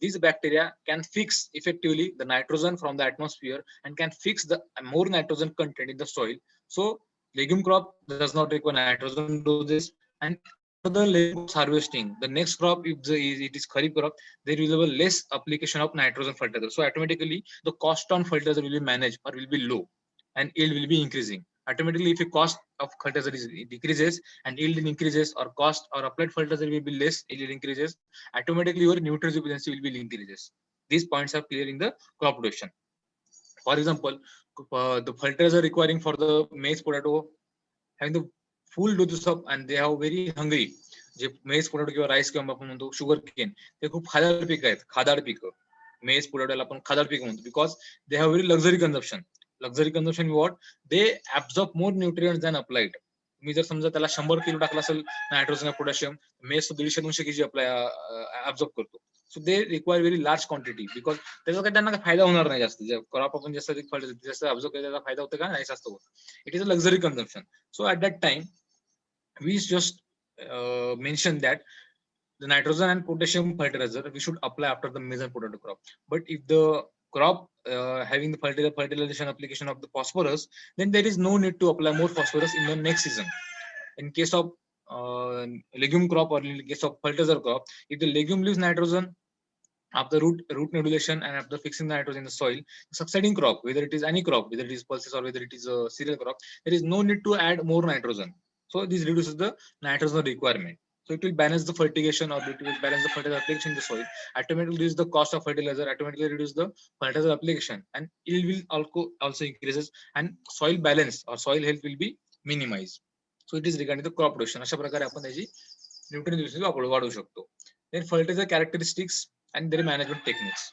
These bacteria can fix effectively the nitrogen from the atmosphere and can fix the more nitrogen content in the soil. So legume crop does not require nitrogen doses. And the legumes harvesting, the next crop, if it is kharif crop, there will be less application of nitrogen fertilizer. So automatically the cost on fertilizer will be managed or will be low, and yield will be increasing. Automatically, if the cost of fertilizer decreases and yield increases, or cost or applied fertilizer will be less, yield increases, automatically your nutrient efficiency will be increases. These points are clear in the crop rotation. For example, the fertilizer requiring for the maize, potato, having the full doses of, and they have very hungry, जे मेज potato किंवा rice किंवा आपण म्हणतो sugar cane, ते खूप खादाड पीक आहेत. खादाड पिकं मेज पोटॅटोला आपण खादाड पीक म्हणतो, because they have very luxury consumption. Luxury consumption what? They absorb more nutrients than applied. तुम्ही जर समजा त्याला 100 किलो टाकला असेल नायट्रोजन पोटॅशियम, मेज 150-200 केजी ऍब्झॉर्ब करतो. So they require very large quantity, because त्याचा काही त्यांना फायदा होणार नाही जास्त. क्रॉप आपण जास्त ऍब्झॉर्ब केला त्याचा फायदा होतो का? नाही जास्त होत. It is a luxury consumption. So at that time we just mention that the nitrogen and potassium fertilizer we should apply after the maize and potato crop. But if the crop having the fertilization application of the phosphorus, then there is no need to apply more phosphorus in the next season. In case of legume crop or in case of fertilizer crop, if the legume leaves nitrogen after root nodulation and after fixing the nitrogen in the soil, succeeding crop, whether it is any crop, whether it is pulses or whether it is a cereal crop, there is no need to add more nitrogen. So this reduces the nitrogen requirement. So it will balance the fertigation, or it will balance the fertilizer application in the soil. Automatically reduce the cost of fertilizer, automatically reduce the fertilizer application, and yield will also increases, and soil balance or soil health will be minimized. So it is regarding the crop rotation. अशा प्रकारे आपण त्याची nutrient वाढवू शकतो. then fertilizer characteristics and their management techniques.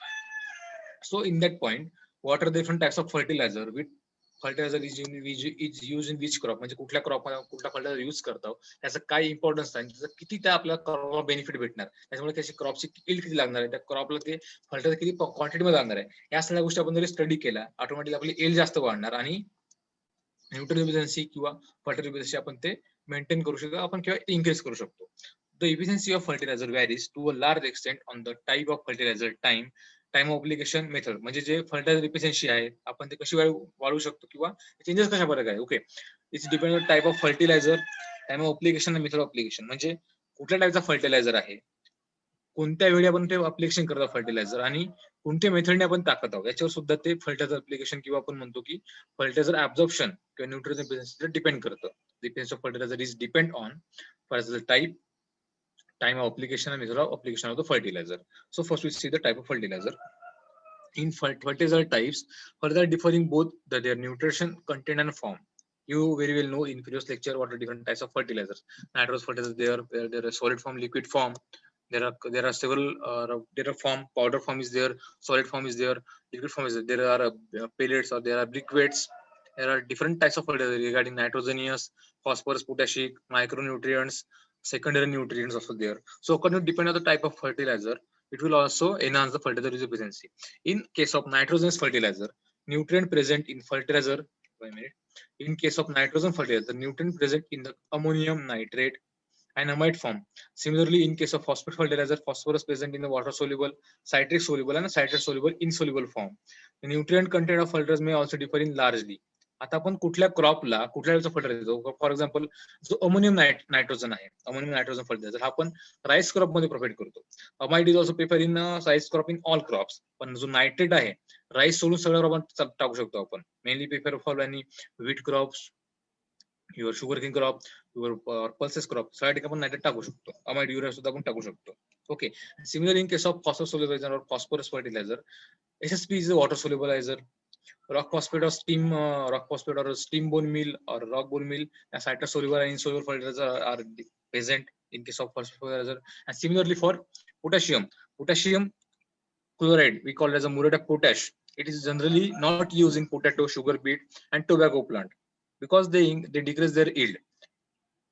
So in that point, what are the different types of fertilizer? Which fertilizer is used in which crop? म्हणजे कुठल्या crop कुठला fertiliser use करतो, त्याचा काय इम्पॉर्टन्स आहे, त्याचा किती त्या आपल्या क्रॉपला बेनिफिट भेटणार, त्याच्यामुळे त्याची क्रॉपची इल्ड किती लागणार आहे, त्या क्रॉपला ते फर्टिलायझर किती क्वांटिटी मध्ये लागणार आहे, या सगळ्या गोष्टी आपण जरी स्टडी केल्या, ऑटोमॅटिकली आपली इल्ड जास्त वाढणार आणि न्यूट्रिशन एफिशियन्सी किंवा फर्टिलायझर एफिशियन्सी आपण ते मेंटेन करू शकतो आपण किंवा इन्क्रीज करू शकतो. The efficiency of fertilizer varies to a large extent on the type of fertilizer, time of application method. म्हणजे जे फर्टिलायझर इफिशियन्सी आहे आपण ते कशी वाढवू शकतो किंवा चेंजेस कशा प्रकारे आहे. Okay, it's depend on type of fertilizer, time of application, method of application. म्हणजे कुठल्या टाईपचा फर्टिलायझर आहे, कोणत्या वेळी आपण ते अप्लिकेशन करतो फर्टिलायझर आणि कोणत्या मेथडने आपण टाकत आहोत, याच्यावर सुद्धा ते फर्टिलायझर अप्लिकेशन किंवा आपण म्हणतो की फर्टिलायझर ऍब्झॉर्प्शन किंवा न्यूट्रिशन एफिशियन्सी डिपेंड करतं. Depends of fertilizer is depend on fertilizer type, time of application and method of application of the fertilizer. So first we see the type of fertilizer. In fertilizer types, further differing both their nutrition content and form. You very well know in previous lecture what are different types of fertilizers. Nitrous fertilizer, there are solid form, liquid form. There are several there are form. Powder form is there, solid form is there, liquid form is there. There are pellets or there are liquids. There are different types of fertilizer regarding nitrogenous, phosphorus, potassic, micronutrients, secondary nutrients also there. So according to depend on the type of fertilizer, it will also enhance the fertilizer use efficiency. In case of nitrogenous fertilizer, nutrient present in fertilizer, in case of nitrogen fertilizer, the nutrient present in the ammonium nitrate and amide form. Similarly, in case of phosphate fertilizer, phosphorus present in the water soluble, citric soluble, and citrate soluble insoluble form. The nutrient content of fertilizers may also differ in largely. आता आपण कुठल्या क्रॉपला कुठल्या fertiliser, for example जो ammonium nitrogen आहे, ammonium nitrogen fertiliser हा आपण rice crop मध्ये provide करतो. Amide is also prefer in rice crop in all crops. पण जो नायट्रेट आहे राईस सोडून सगळ्या क्रॉप टाकू शकतो आपण. Mainly prefer for any wheat crops, your sugar king crop, your pulses crop, सगळ्या ठिकाणी आपण नायट्रेट टाकू शकतो. अमाइड युरिया सुद्धा आपण टाकू शकतो. Okay, similar in case of phosphorus solubilizer और phosphorus fertilizer, SSP is water solubilizer. Rock phosphate or steam bone meal or rock bone meal, citrus soluble and insoluble fertilizer are present in case of phosphate fertilizer. And similarly for potassium chloride, we call it as a muriate of potash. It is generally not used in potato, sugar beet, and tobacco plant because they decrease their yield.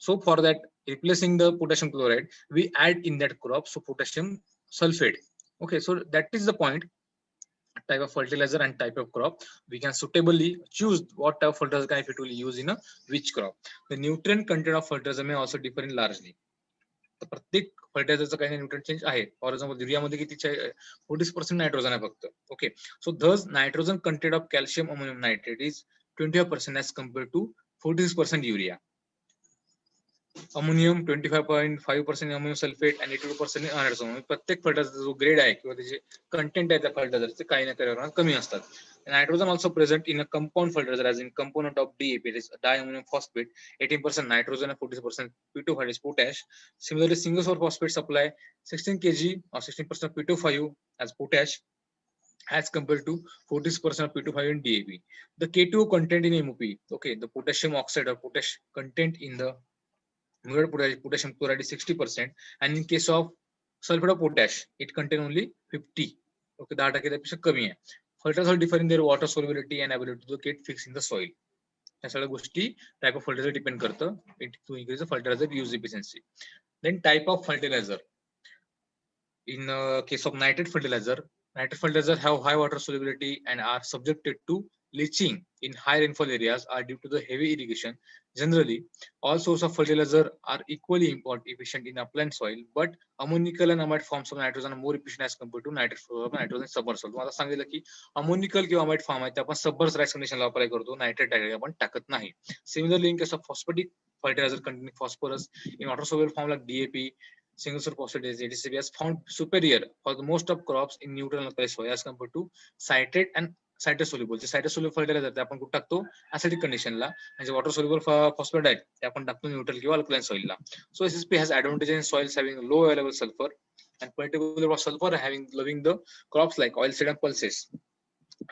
So for that, replacing the potassium chloride, we add in that crop so potassium sulfate. Okay, so that is the point. Type of fertilizer and type of crop, we can suitably choose what type of fertilizer can effectively use in a which crop. The nutrient content of fertilizer may also differ in largely. तर प्रत्येक फर्टिलायझरचं काही nutrient change आहे. For example युरियामध्ये किती 40% nitrogen आहे फक्त. Okay, so this nitrogen content of calcium ammonium nitrate is 25% as compared to 46% urea. Ammonium 25.5% ammonium sulphate आणि 82% अनर्सोन. प्रत्येक फर्टिलायझर जो ग्रेड आहे किंवा त्याचे कंटेंट आहे त्या फर्टिलायझरचे काही ना काही कमी असतात. Nitrogen also present in a compound fertilizer as in component of DAP, it is diammonium phosphate, 18% nitrogen and 40% P2 is potash. Similarly, single source phosphate supply 16 kg or 16% P2 as potash as compared to 40% of P2 in DAP. The K2 content in MOP, okay, the potassium oxide or potash content in the potassium chloride is 60%, and in case of sulfate of potash, it contain only 50. Okay, 10% त्यापेक्षा कमी आहे. Fertilizers differ in their water solubility and ability to get fixed in the soil. या सगळ्या गोष्टी type of fertilizer depend करतं to increase the fertilizer use efficiency. Then type of fertilizer. In case of nitrate fertilizer have high water solubility and are subjected to leaching in high rainfall areas are due to the heavy irrigation. Generally, all sources of fertilizer are equally efficient in upland soil, but ammonical and amide forms of nitrogen are more efficient as compared to nitrogen submerged. मला सांगितलं की ammoniacal किंवा amide form आहे ते आपण submerge rice कंडिशनला apply करतो, nitrate direct आपण टाकत नाही. Similarly in case of phosphatic fertilizer containing phosphorus in water soluble form like DAP, single source phosphate ATCB has found superior for the most of crops in neutral and soil as compared to citrate and citrate soluble. जे citrate soluble fertilizer ते आपण कुठे टाकतो acidic conditionला, आणि जे water soluble phosphate आहे ते आपण टाकतो neutral किंवा alkaline soil ला. So SSP has advantage in soils having low available sulfur and particularly sulfur having loving the crops like oilseed and pulses.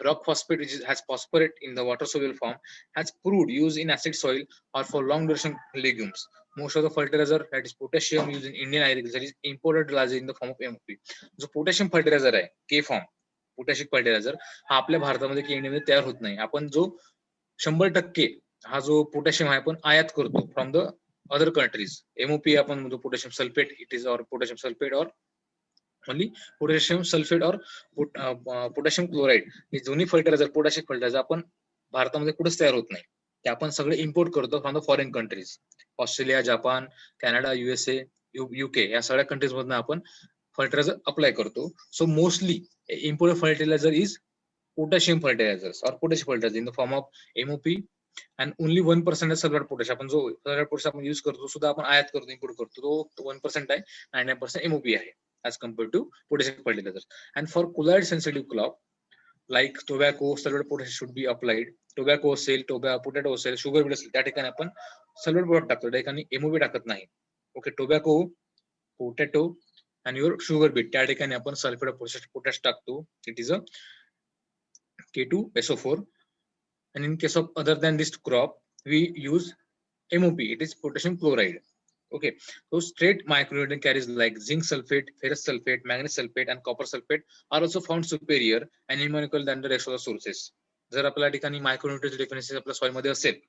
Rock phosphate, which has phosphorate in the water soluble form, has proved used in acid soil or for long duration legumes. most of the fertilizer that is potassium used in Indian agriculture is imported largely in the form of MOP. जो potassium fertiliser आहे के form पोटॅशिक fertiliser हा आपल्या भारतामध्ये किंवा इंडियामध्ये तयार होत नाही. आपण जो 100% हा जो पोटॅशियम आहे आपण आयात करतो from the other countries. MOP आपण म्हणतो potassium sulphate, it is or potassium sulphate और ओनली पोटॅशियम सल्फेट और पोटॅशियम क्लोराइड हे दोन्ही फर्टिलायझर पोटॅशिक फर्टिलायझर आपण भारतामध्ये कुठेच तयार होत नाही. ते आपण सगळे इम्पोर्ट करतो from the foreign countries. Australia, Japan, Canada, USA, UK या सगळ्या कंट्रीज मधून आपण फर्टिलायझर अप्लाय करतो. So mostly imported fertilizer is potassium fertilizers or potassium fertilizer in the form of MOP and only 1% sulphate potash. आपण जो sulphate potash आपण use करतो सुद्धा आपण आयात करतो इम्पोर्ट करतो तो 1% आहे. 99% MOP आहे as compared to potassium fertilizer. And for colloid sensitive crop like tobacco, sulfate potash should be applied. Tobacco असेल, potato असेल, शुगर बीट असेल त्या ठिकाणी आपण सल्फेट पोटॅश टाकतो, त्या ठिकाणी MOP टाकत नाही. ओके, टोबॅको, पोटॅटो आणि युअर शुगर बीट त्या ठिकाणी आपण सल्फेट पोटॅश टाकतो. It is a K2SO4. And in case of other than this crop, we use MOP. It is potassium chloride. Okay, so straight micronutrient carriers like zinc sulfate, ferrous sulfate, manganese sulfate, and copper sulfate are also found superior and numerical than the rest of the sources. जर आपल्या ठिकाणी मायक्रोन्यूट्रिएंट definition आपल्या soil मध्ये असेल,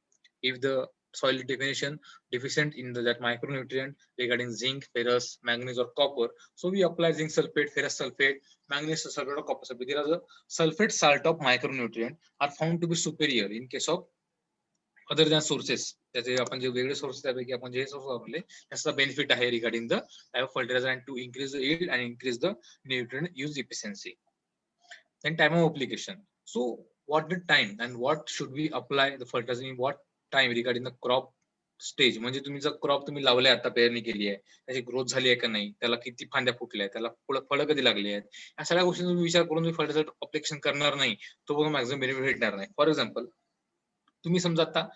if the soil definition deficient in that micronutrient regarding zinc, ferrous, manganese or copper, so we apply zinc sulfate, ferrous sulfate, manganese sulfate or copper sulfate. There are the sulfate salt of micronutrient are found to be superior in case of other than sources. त्याचे आपण जे वेगळे source त्यापैकी आपण जे source वापरले त्याचा benefit आहे regarding the type of fertilizer and to increase the yield and increase the nutrient use efficiency. Then time of application. So what the time and what should we apply the fertilizer in what time regarding the crop stage. म्हणजे तुम्ही जर crop तुम्ही लावले आता पेरणी केली आहे, त्याची ग्रोथ झाली आहे का नाही, त्याला किती फांद्या फुटल्या, त्याला फळं कधी लागली आहेत, या सगळ्या गोष्टी तुम्ही विचार करून तुम्ही फर्टिलायझर अप्लिकेशन करणार नाही तो पण मॅक्सिमम बेनिफिट भेटणार नाही. फॉर एक्झाम्पल तुम्ही समजा आता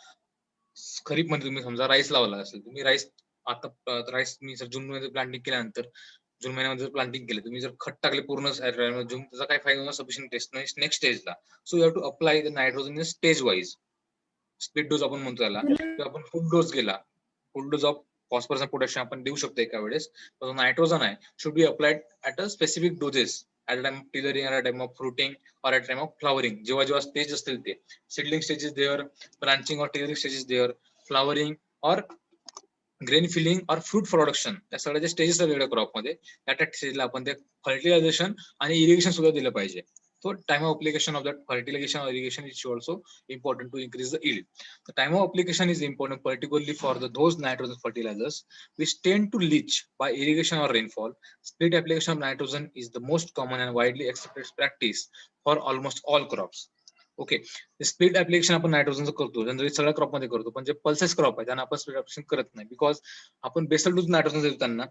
खरीप मध्ये तुम्ही समजा राईस लावला असेल, तुम्ही राईस आता राईस तुम्ही जर जून मध्ये प्लांटिंग केल्यानंतर जून महिन्यामध्ये जर प्लांटिंग केलं तुम्ही जर खत टाकले पूर्ण जून त्याचा काय फायदा होणार सफिशियंट टेस्ट नेक्स्ट स्टेजला. So you have to apply the nitrogen in stage wise. Split dose आपण म्हणतो त्याला, किंवा आपण फुल डोस गेला, फुल डोज ऑफ फॉस्फरस आणि पोटॅशियम आपण देऊ शकतो एका वेळेस. नायट्रोजन आहे should be applied at a specific doses at a time of tillering, at a time of fruiting or at a time of flowering. जेव्हा जेव्हा स्टेज असतील ते सीडलिंग स्टेजेस देअर, ब्रांचिंग और टिलरिंग स्टेजेस देअर, फ्लावरिंग और grain feeling और fruit production, त्या सगळ्या जे स्टेजेस आहेत वेगळ्या क्रॉप मध्ये त्या स्टेजला आपण ते फर्टिलायझेशन आणि इरिगेशन सुद्धा दिलं पाहिजे. So time of application of that fertilization or irrigation is also important to increase the yield. The time of application is important particularly for those nitrogen fertilizers which tend to leach by irrigation or rainfall. Split application of nitrogen is the most common and widely accepted practice for almost all crops. Okay, split application आपण नायट्रोजनचं करतो generally सगळ्या crop मध्ये करतो, पण जे pulses crop आहे त्यांना आपण स्प्लिट ऍप्लिकेशन करत नाही. बिकॉज आपण बेसल डोज नायट्रोजन देतो त्यांना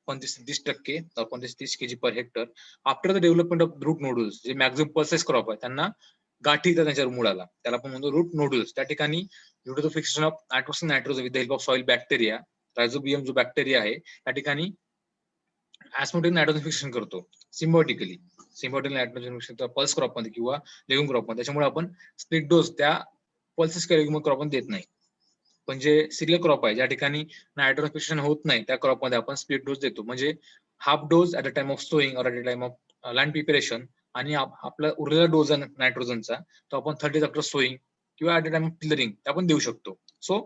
25-30% or 25-30 kg per hectare. After the development of root nodules, जे मॅक्झिमम पल्सेस क्रॉप आहे त्यांना गाठी येतात त्यांच्या मुळाला, त्याला आपण म्हणतो रूट नोडल्स. त्या ठिकाणी due to the fixation of nitrogen with the help of soil bacteria, rhizobium जो बॅक्टेरिया आहे त्या ठिकाणी ऍस्मोटिक नायट्रोजन फिक्सेशन करतो symbiotically. Symbiotic nitrogen fixation pulse crop मध्ये किंवा लेग्युम क्रॉप मध्ये, त्याच्यामुळे आपण स्प्लिट डोस त्या पल्सेस किंवा लेग्युम क्रॉप मध्ये देत नाही. पण जे सिरियल क्रॉप आहे ज्या ठिकाणी नायट्रोजन फिक्सेशन होत नाही त्या क्रॉप मध्ये आपण स्प्लिट डोस देतो. म्हणजे half dose at a time of sowing और at a time of land preparation, आणि आपला उरलेला डोज नायट्रोजनचा तो आपण 30 आफ्टर सोईंग किंवा at a time of tillering आपण देऊ शकतो. So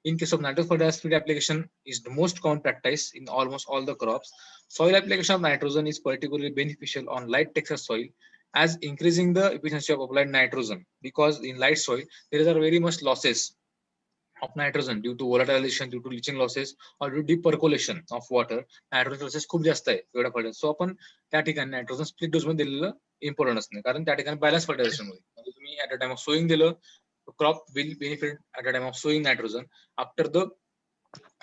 in case of nitrogen fertilizer, split application is the most common practice in almost all the crops. Soil application of nitrogen is particularly beneficial on light texture soil as increasing the efficiency of applied nitrogen, because in light soil there are very much losses of nitrogen due to volatilization, due to leaching losses or due to deep percolation of water. Nitrogen losses खूप जास्त आहे एवढ्या fertiliser. So आपण त्या ठिकाणी nitrogen split dose मध्ये दिलेलं important असतं, कारण त्या ठिकाणी बॅलन्स फर्टिलायझेशन मध्ये म्हणजे तुम्ही at a time of sowing दिलं, crop will benefit at a time of sowing nitrogen. After the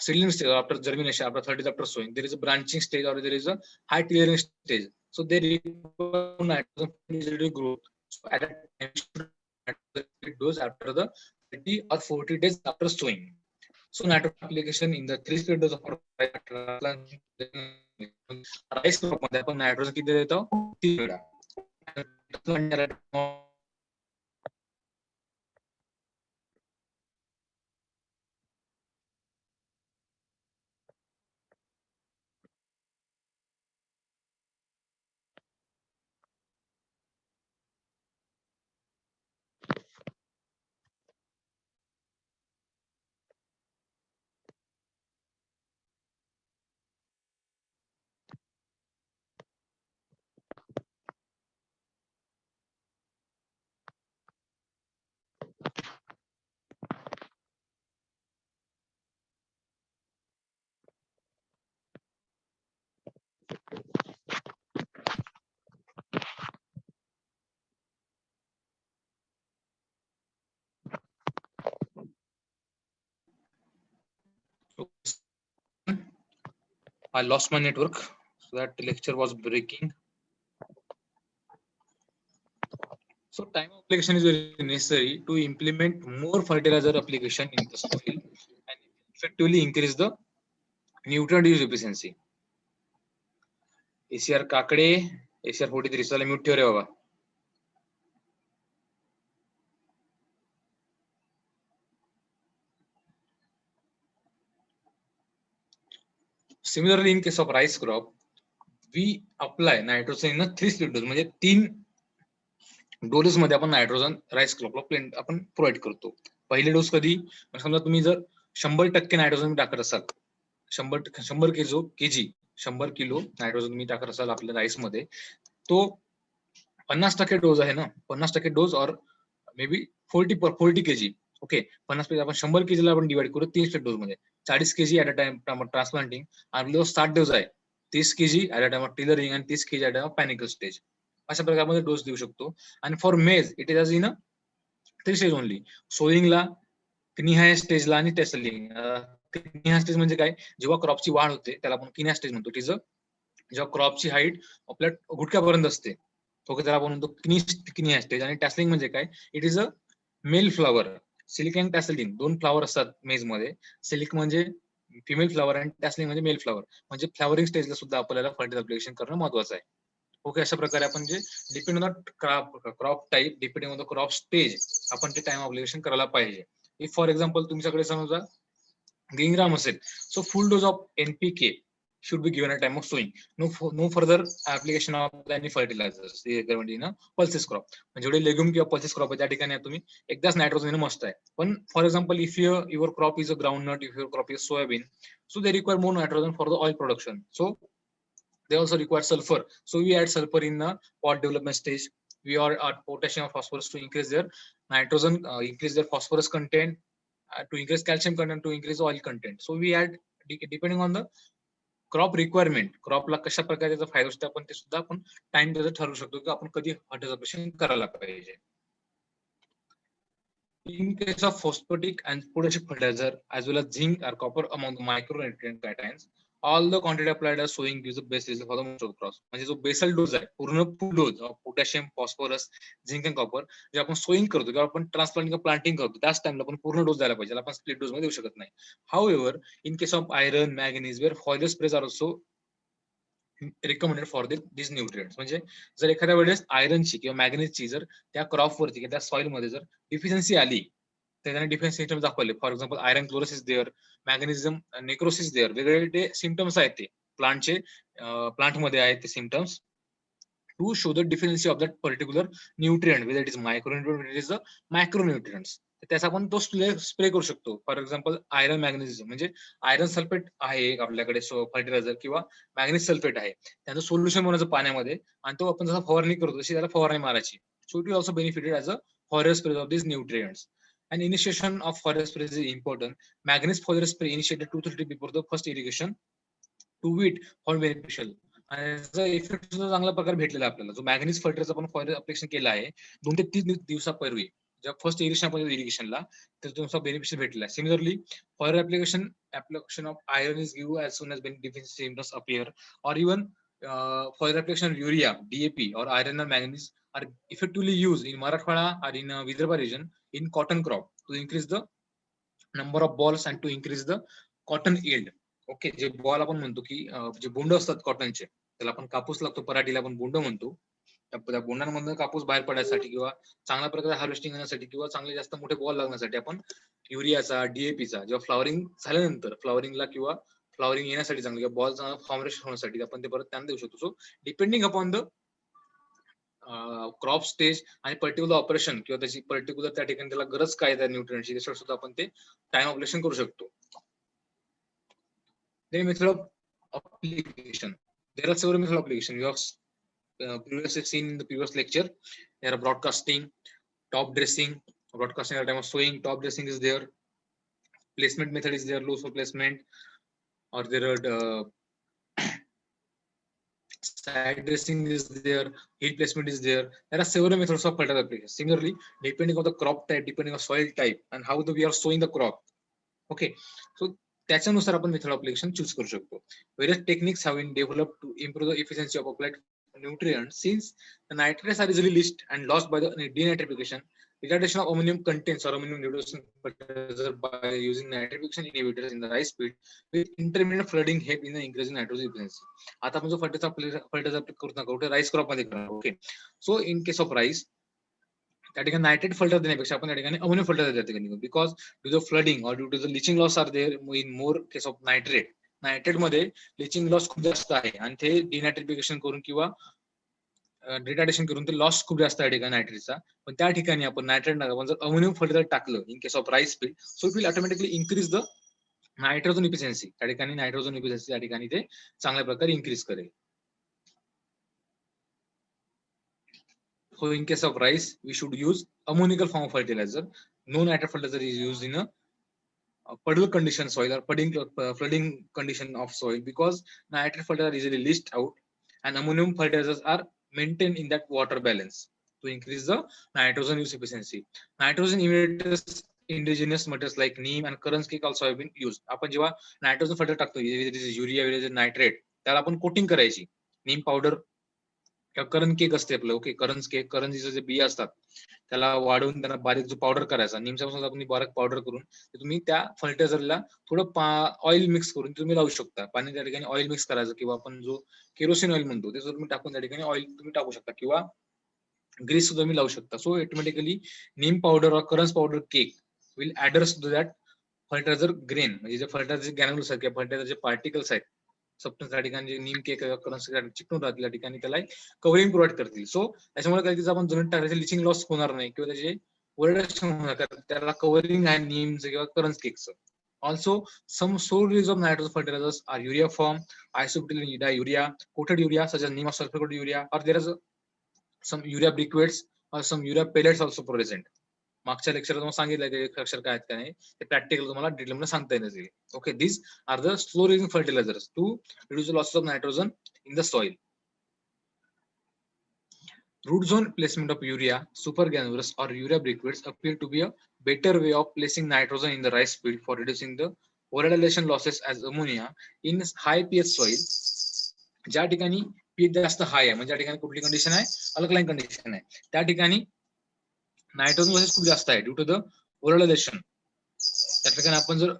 seedling stage, after germination, after 30 after sowing, there is a branching stage or there is a high clearing stage. So they require nitrogen to grow. So at a time it goes after the 30 or 40 days after sowing. So nitrogen application in the 3 stages of rice crop मध्ये आपण nitrogen किती देतो 3 वेळा. I lost my network, so that lecture was breaking. So time application is very necessary to implement more fertilizer application in the soil and effectively increase the nutrient use efficiency. ACR Kakade ACR 43 चला mute ठेव रे बाबा. Similarly, in case of rice crop, we apply nitrogen in 3 split dose, म्हणजे 3 doses मध्ये आपण nitrogen rice क्रॉपला plaint आपण provide करतो. पहिले dose कधी, समजा तुम्ही जर 100% नायट्रोजन टाकत असाल, 100 किलो नायट्रोजन तुम्ही टाकत असाल आपल्या राईस मध्ये, तो 50% डोस आहे ना, 50% डोस और मे बी 40 केजी. ओके, 50 आपण 100 केजीला आपण डिवाइड करू 3 स्टेट डोस मध्ये, 40 kg at a time transplanting, आणि 60 डोस आहे 30 kg at a time of tillering आणि 30 kg at a time of panicle stage. अशा प्रकारे डोस देऊ शकतो. आणि for maize it is in 3 stage only. सोईंगला, किनिहाय स्टेजला आणि टेसलिंग. किनिहाय स्टेज म्हणजे काय, जेव्हा क्रॉपची वाढ होते त्याला आपण किनिहाय स्टेज म्हणतो. इट इज जेव्हा क्रॉपची हाईट आपल्या गुडघ्यापर्यंत असते, ओके, त्याला आपण म्हणतो किनिहाय स्टेज. आणि टॅसलिंग म्हणजे काय, it is a male flower. Silk and tasseling 2 flower असतात मेज मध्ये. सिलिक म्हणजे फिमेल फ्लॉवर आणि टॅसलिंग म्हणजे मेल फ्लॉवर. म्हणजे फ्लॉवरिंग स्टेजला सुद्धा आपल्याला फर्टिलायझर अप्लिकेशन करणं महत्वाचं आहे. ओके, अशा प्रकारे आपण जे depend on crop type, depending on the crop stage, आपण ते टाइम अप्लिकेशन करायला पाहिजे. इफ फॉर एक्झाम्पल तुमच्याकडे समजा ग्रीन ग्राम असेल, so full dose of NPK should be given at time of sowing. No further application of any fertilizers in a pulses crop. म्हणजे जेवढे legume किंवा पल्सेस क्रॉप आहे त्या ठिकाणी तुम्ही एकदाच नायट्रोजन मस्त आहे. पण for example if your crop is a groundnut, if your crop is soybean, so they require more nitrogen for the oil production. So they also require sulfur, so we add sulfur in the pod development stage. We add potassium or phosphorus to increase their nitrogen, increase their phosphorus content, to increase calcium content, to increase oil content. So we add depending on the crop requirement, क्रॉपला कशा प्रकारे त्याचा फायदा होतो आपण ते सुद्धा आपण टाइम त्याचं ठरवू शकतो की आपण कधी फर्टिलायझेशन करायला पाहिजे. In case of phosphatic and potassium fertilizer as well as zinc or copper among the micronutrient cations, all the quantity applied as sowing gives the best result for the most of the crops. म्हणजे जो Basel dose आहे, पूर्ण फुल dose of potassium, phosphorus, zinc and copper, जे आपण sowing करतो किंवा आपण transplanting किंवा प्लांटिंग करतो त्याच टाइमला आपण पूर्ण डोस द्यायला पाहिजे. आपण स्प्लिट डोज मध्ये देऊ शकत नाही. However, in case of iron, manganese, where foliar sprays are also recommended for this nutrients. म्हणजे जर एखाद्या वेळेस आयरनची किंवा मॅग्नेसची जर त्या क्रॉप वरती किंवा त्या सॉइल मध्ये जर डिफिशियन्सी आली, त्याने डिफेन्स सिस्टम दाखवले. For example iron chlorosis there, magnesium necrosis there, वेगवेगळे ते सिम्पटम्स आहेत ते प्लांटचे, प्लांटमध्ये आहेत ते symptoms to show the deficiency of that particular nutrient, whether it is micronutrient, it is a micronutrients. त्याचा आपण तो स्प्रे करू शकतो. फॉर एक्झाम्पल आयरन मॅग्नेशियम, म्हणजे आयरन सल्फेट आहे आपल्याकडे फर्टिलायझर किंवा मॅग्नेश सल्फेट आहे, त्याचं सोल्युशन बनवायचं पाण्यामध्ये आणि तो आपण जसा फवारणी करतो तशी त्याला फवारणी मारायची. So it will also benefited as a foliar spray of this nutrients. And initiation of foliar spray is important. Manganese foliar spray initiated 2 to 3 days before the first irrigation to wheat for beneficial. आणि त्याचा effect सुद्धा चांगल्या प्रकारे भेटलेला आहे आपल्याला. जो मॅग्नेस fertiliser आपण फॉलियर अप्लिकेशन केला आहे 2 ते 3 दिवसापूर्वी, जेव्हा फर्स्ट इरिगेशनला, तर तुमचा बेनिफिशियल भेटला आहे. Similarly foliar application of iron is given as soon as deficiency symptoms appear, or even foliar application of urea, DAP, or iron and manganese are effectively used in Marathwada or in Vidarbha region in cotton crop to increase the number of balls and to increase the cotton yield. Okay, जे ball आपण म्हणतो की जे बोंड असतात कॉटनचे, त्याला आपण कापूस लागतो, पराठीला आपण बोंड म्हणतो. त्या बोंडांमधून कापूस बाहेर पडण्यासाठी किंवा चांगल्या प्रकारे हार्वेस्टिंग करण्यासाठी किंवा चांगले जास्त मोठे बॉल लागण्यासाठी आपण युरियाचा, डीएपीचा, जेव्हा फ्लॉवरिंग झाल्यानंतर, फ्लॉवरिंगला किंवा फ्लॉवरिंग येण्यासाठी चांगलं किंवा बॉल चांगला फॉर्मेशन होण्यासाठी आपण ते परत त्यांना देऊ शकतो. So depending upon the crop stage आणि पर्टिक्युलर ऑपरेशन किंवा त्याची पर्टिक्युलर त्या ठिकाणी त्याला गरज काय त्या न्यूट्रिएंटची, त्याच्यावर सुद्धा आपण ते टाइम ऑपरेशन करू शकतो. Then method of application. There are several methods of application. We have previously seen in the previous lecture. There are broadcasting, top dressing. Broadcasting at the time of sowing, top dressing is there. Placement method is there, low soil placement, or there are side dressing is there, heel placement is there. There are several methods of fertilizer application. Similarly, depending on the crop type, depending on soil type, and how we are sowing the crop. Okay, so त्याच्यानुसार आपण method application choose करू शकतो. Various techniques have been developed to improve the efficiency of applied nutrients since the nitrates are easily leached and lost by the denitrification. Degradation of ammonium contents or ammonium reduction fertilizer by using nitrification inhibitors in the rice field with intermittent flooding help in the increasing nitrogen efficiency. आता आपण जो fertiliser करू नका कुठे rice crop मध्ये करा. Okay, so in case of rice त्या ठिकाणी नायट्रेट फर्टिलायझर देण्यापेक्षा आपण त्या ठिकाणी अमोनियम फर्टिलायझर त्या ठिकाणी, बिकॉज ड्यू द फ्लडिंग और due to the leaching loss are there in more case of nitrate. Nitrate मध्ये लिचिंग लॉस खूप जास्त आहे आणि ते डिनायट्रिफिकेशन करून किंवा डिग्रेडेशन करून ते लॉस खूप जास्त आहे ठिकाणी नायट्रेटचा. पण त्या ठिकाणी आपण नायट्रेट आपण जर अमोनियम फर्टिलायझर टाकलं in case of rice field, so it will automatically increase the nitrogen efficiency. त्या ठिकाणी नायट्रोजन इफिशियन्सी त्या ठिकाणी ते चांगल्या प्रकारे इन्क्रीज करेल. So in case of rice, we should use ammonical form of fertilizer. No nitrate fertilizer is used in a puddle condition soil or flooding condition of soil, because nitrate fertilizer is easily leached out and ammonium fertilizers are maintained in that water balance to increase the nitrogen use efficiency. Nitrogen imitators indigenous materials like neem and currants cake also have been used. आपण जेव्हा nitrogen fertiliser टाकतो, urea nitrate, त्याला आपण coating करायची नीम powder किंवा करंज cake असते आपलं. ओके, करंज केक, करंजीचे जे बिया असतात त्याला वाढवून त्यांना बारीक जो पावडर करायचा, निमच्या पासून आपण बारीक पावडर करून तुम्ही त्या फर्टिलायझरला थोडं ऑइल मिक्स करून तुम्ही लावू शकता. पाणी त्या ठिकाणी ऑइल मिक्स करायचं, किंवा आपण जो केरोसिन ऑइल म्हणतो ते तुम्ही टाकून त्या ठिकाणी ऑइल तुम्ही टाकू शकता, किंवा ग्रीस सुद्धा तुम्ही लावू शकता. सो ऑटोमॅटिकली नीम पावडर और karanj powder cake will adders to that fertilizer grain, म्हणजे जे फर्टिलायझर ग्रॅन्युल्स आहेत किंवा फर्टिलायझरचे पार्टिकल्स आहेत सबस्टन्स त्या ठिकाणी नीम केक चिकटून राहतील त्या ठिकाणी, त्याला कव्हरिंग प्रोव्हाइड करतील. सो त्याच्यामुळे काही आपण जमीन टाकायचे लिचिंग लॉस होणार नाही किंवा त्याचे ओव्हरडक्शन होणार, त्याला कव्हरिंग आहे नीमचं किंवा करंज केकचं. Also some sole use of nitrogen fertilizers are urea form, isobutyl diurea, coated urea such as neem of sulphur coated urea, और there is some urea briquettes or some urea pellets also present. मागच्या lecture तुम्हाला सांगितलं ते अक्षर काय आहेत का नाही, ते प्रॅक्टिकल तुम्हाला डिटेल मध्ये सांगता येईल. Okay, this are the slow releasing fertilizers to reduce the losses of nitrogen in the soil. Root zone placement of urea, super granules or urea briquettes appear to be a better way of placing nitrogen in the rice field for reducing the volatile losses as ammonia in high pH soil. ज्या ठिकाणी pH जास्त हाय आहे, म्हणजे त्या ठिकाणी कुठली condition आहे, alkaline condition आहे, त्या ठिकाणी नायट्रोजन लॉसेस खूप जास्त आहे ड्यू टू द ओरलेशन. त्या ठिकाणी आपण जर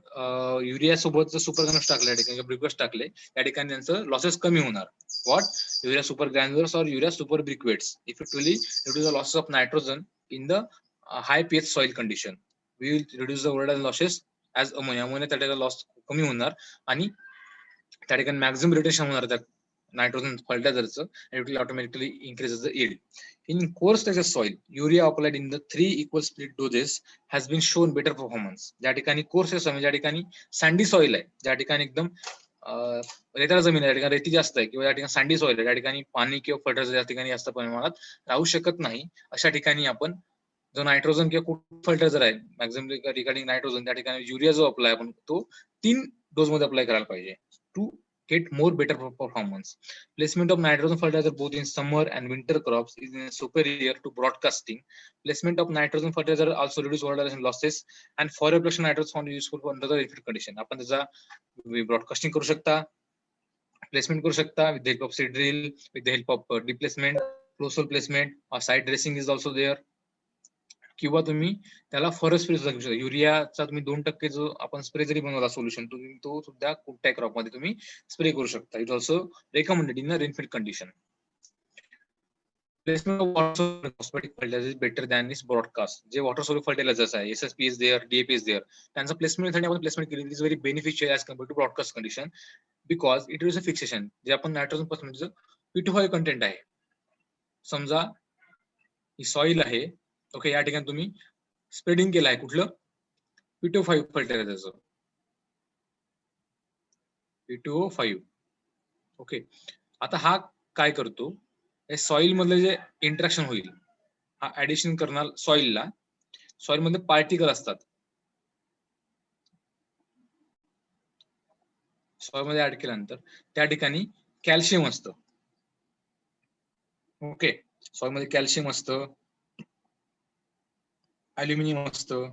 युरिया सोबत जर सुपर ग्रॅन्युल्स टाकले, ठिकाणी ब्रिक्वेट्स टाकले, त्या ठिकाणी त्यांचं लॉसेस कमी होणार. व्हॉट? युरिया सुपर ग्रॅन्युल्स और urea super briquettes effectively reduce the losses of nitrogen in the high pH soil condition. We will reduce the oral losses as ammonia. Ammonia त्या ठिकाणी लॉस कमी होणार आणि त्या ठिकाणी मॅक्झिमम रिटेशन होणार त्या nitrogen fertilizerचं, and it will automatically increases the yield. In coarse texture soil, urea applied in the 3 equal split doses has been shown better performance. ज्या ठिकाणी coarse texture म्हणजे ज्या ठिकाणी sandy soil आहे, ज्या ठिकाणी एकदम रेताळ जमीन आहे, त्या ठिकाणी रेती जास्त आहे, किंवा त्या ठिकाणी sandy soil आहे, त्या ठिकाणी पाणी किंवा फर्टिलायझर त्या ठिकाणी जास्त प्रमाणात राहू शकत नाही, अशा ठिकाणी आपण जो नायट्रोजन किंवा फर्टिलायझर आहे मॅक्झिमम रिगार्डिंग नायट्रोजन, त्या ठिकाणी युरिया जो अप्लाय आपण तो 3 डोस मध्ये अप्लाय करायला पाहिजे to get more better performance. Placement of nitrogen fertilizer both in summer and winter crops is superior to broadcasting. Placement of nitrogen fertilizer also reduce volatile losses and for application nitrogen found useful for under the repeat condition. आपण त्याचा broadcasting करू शकता, placement करू शकता with the help of seed drill, with the help of deep placement, close hole placement, or side dressing is also there. किंवा तुम्ही त्याला forest spray सुद्धा घेऊ शकता. युरियाचा तुम्ही 2% जो आपण स्प्रे जरी बनवला सोल्युशन, तुम्ही तो सुद्धा कुठल्या क्रॉप मध्ये तुम्ही स्प्रे करू शकता. It also recommended in rainfed condition. Placement of water phosphatic fertiliser is better than this broadcast. जे वॉटर सोल्युबल फर्टिलायझर्स आहे, SSP is there, DAP is there, त्यांचा प्लेसमेंट साठी आपण प्लेसमेंट केली is very beneficial as compare to broadcast condition, because it is a fixation. जे आपण nitrogen percentage P2 content आहे, समजा ही सॉइल आहे, ओके, या ठिकाणी तुम्ही स्प्रेडिंग केलं आहे कुठलं P2O5 फर्टिलायझरचं, P2O5. ओके, आता हा काय करतो, सॉइल मधले जे इंटरॅक्शन होईल, हा ऍडिशन करणार सॉइलला. सॉइल मध्ये पार्टिकल असतात, सॉइल मध्ये ऍड केल्यानंतर त्या ठिकाणी कॅल्शियम असतं. ओके, सॉइल मध्ये कॅल्शियम असतं, अल्युमिनियम असतं,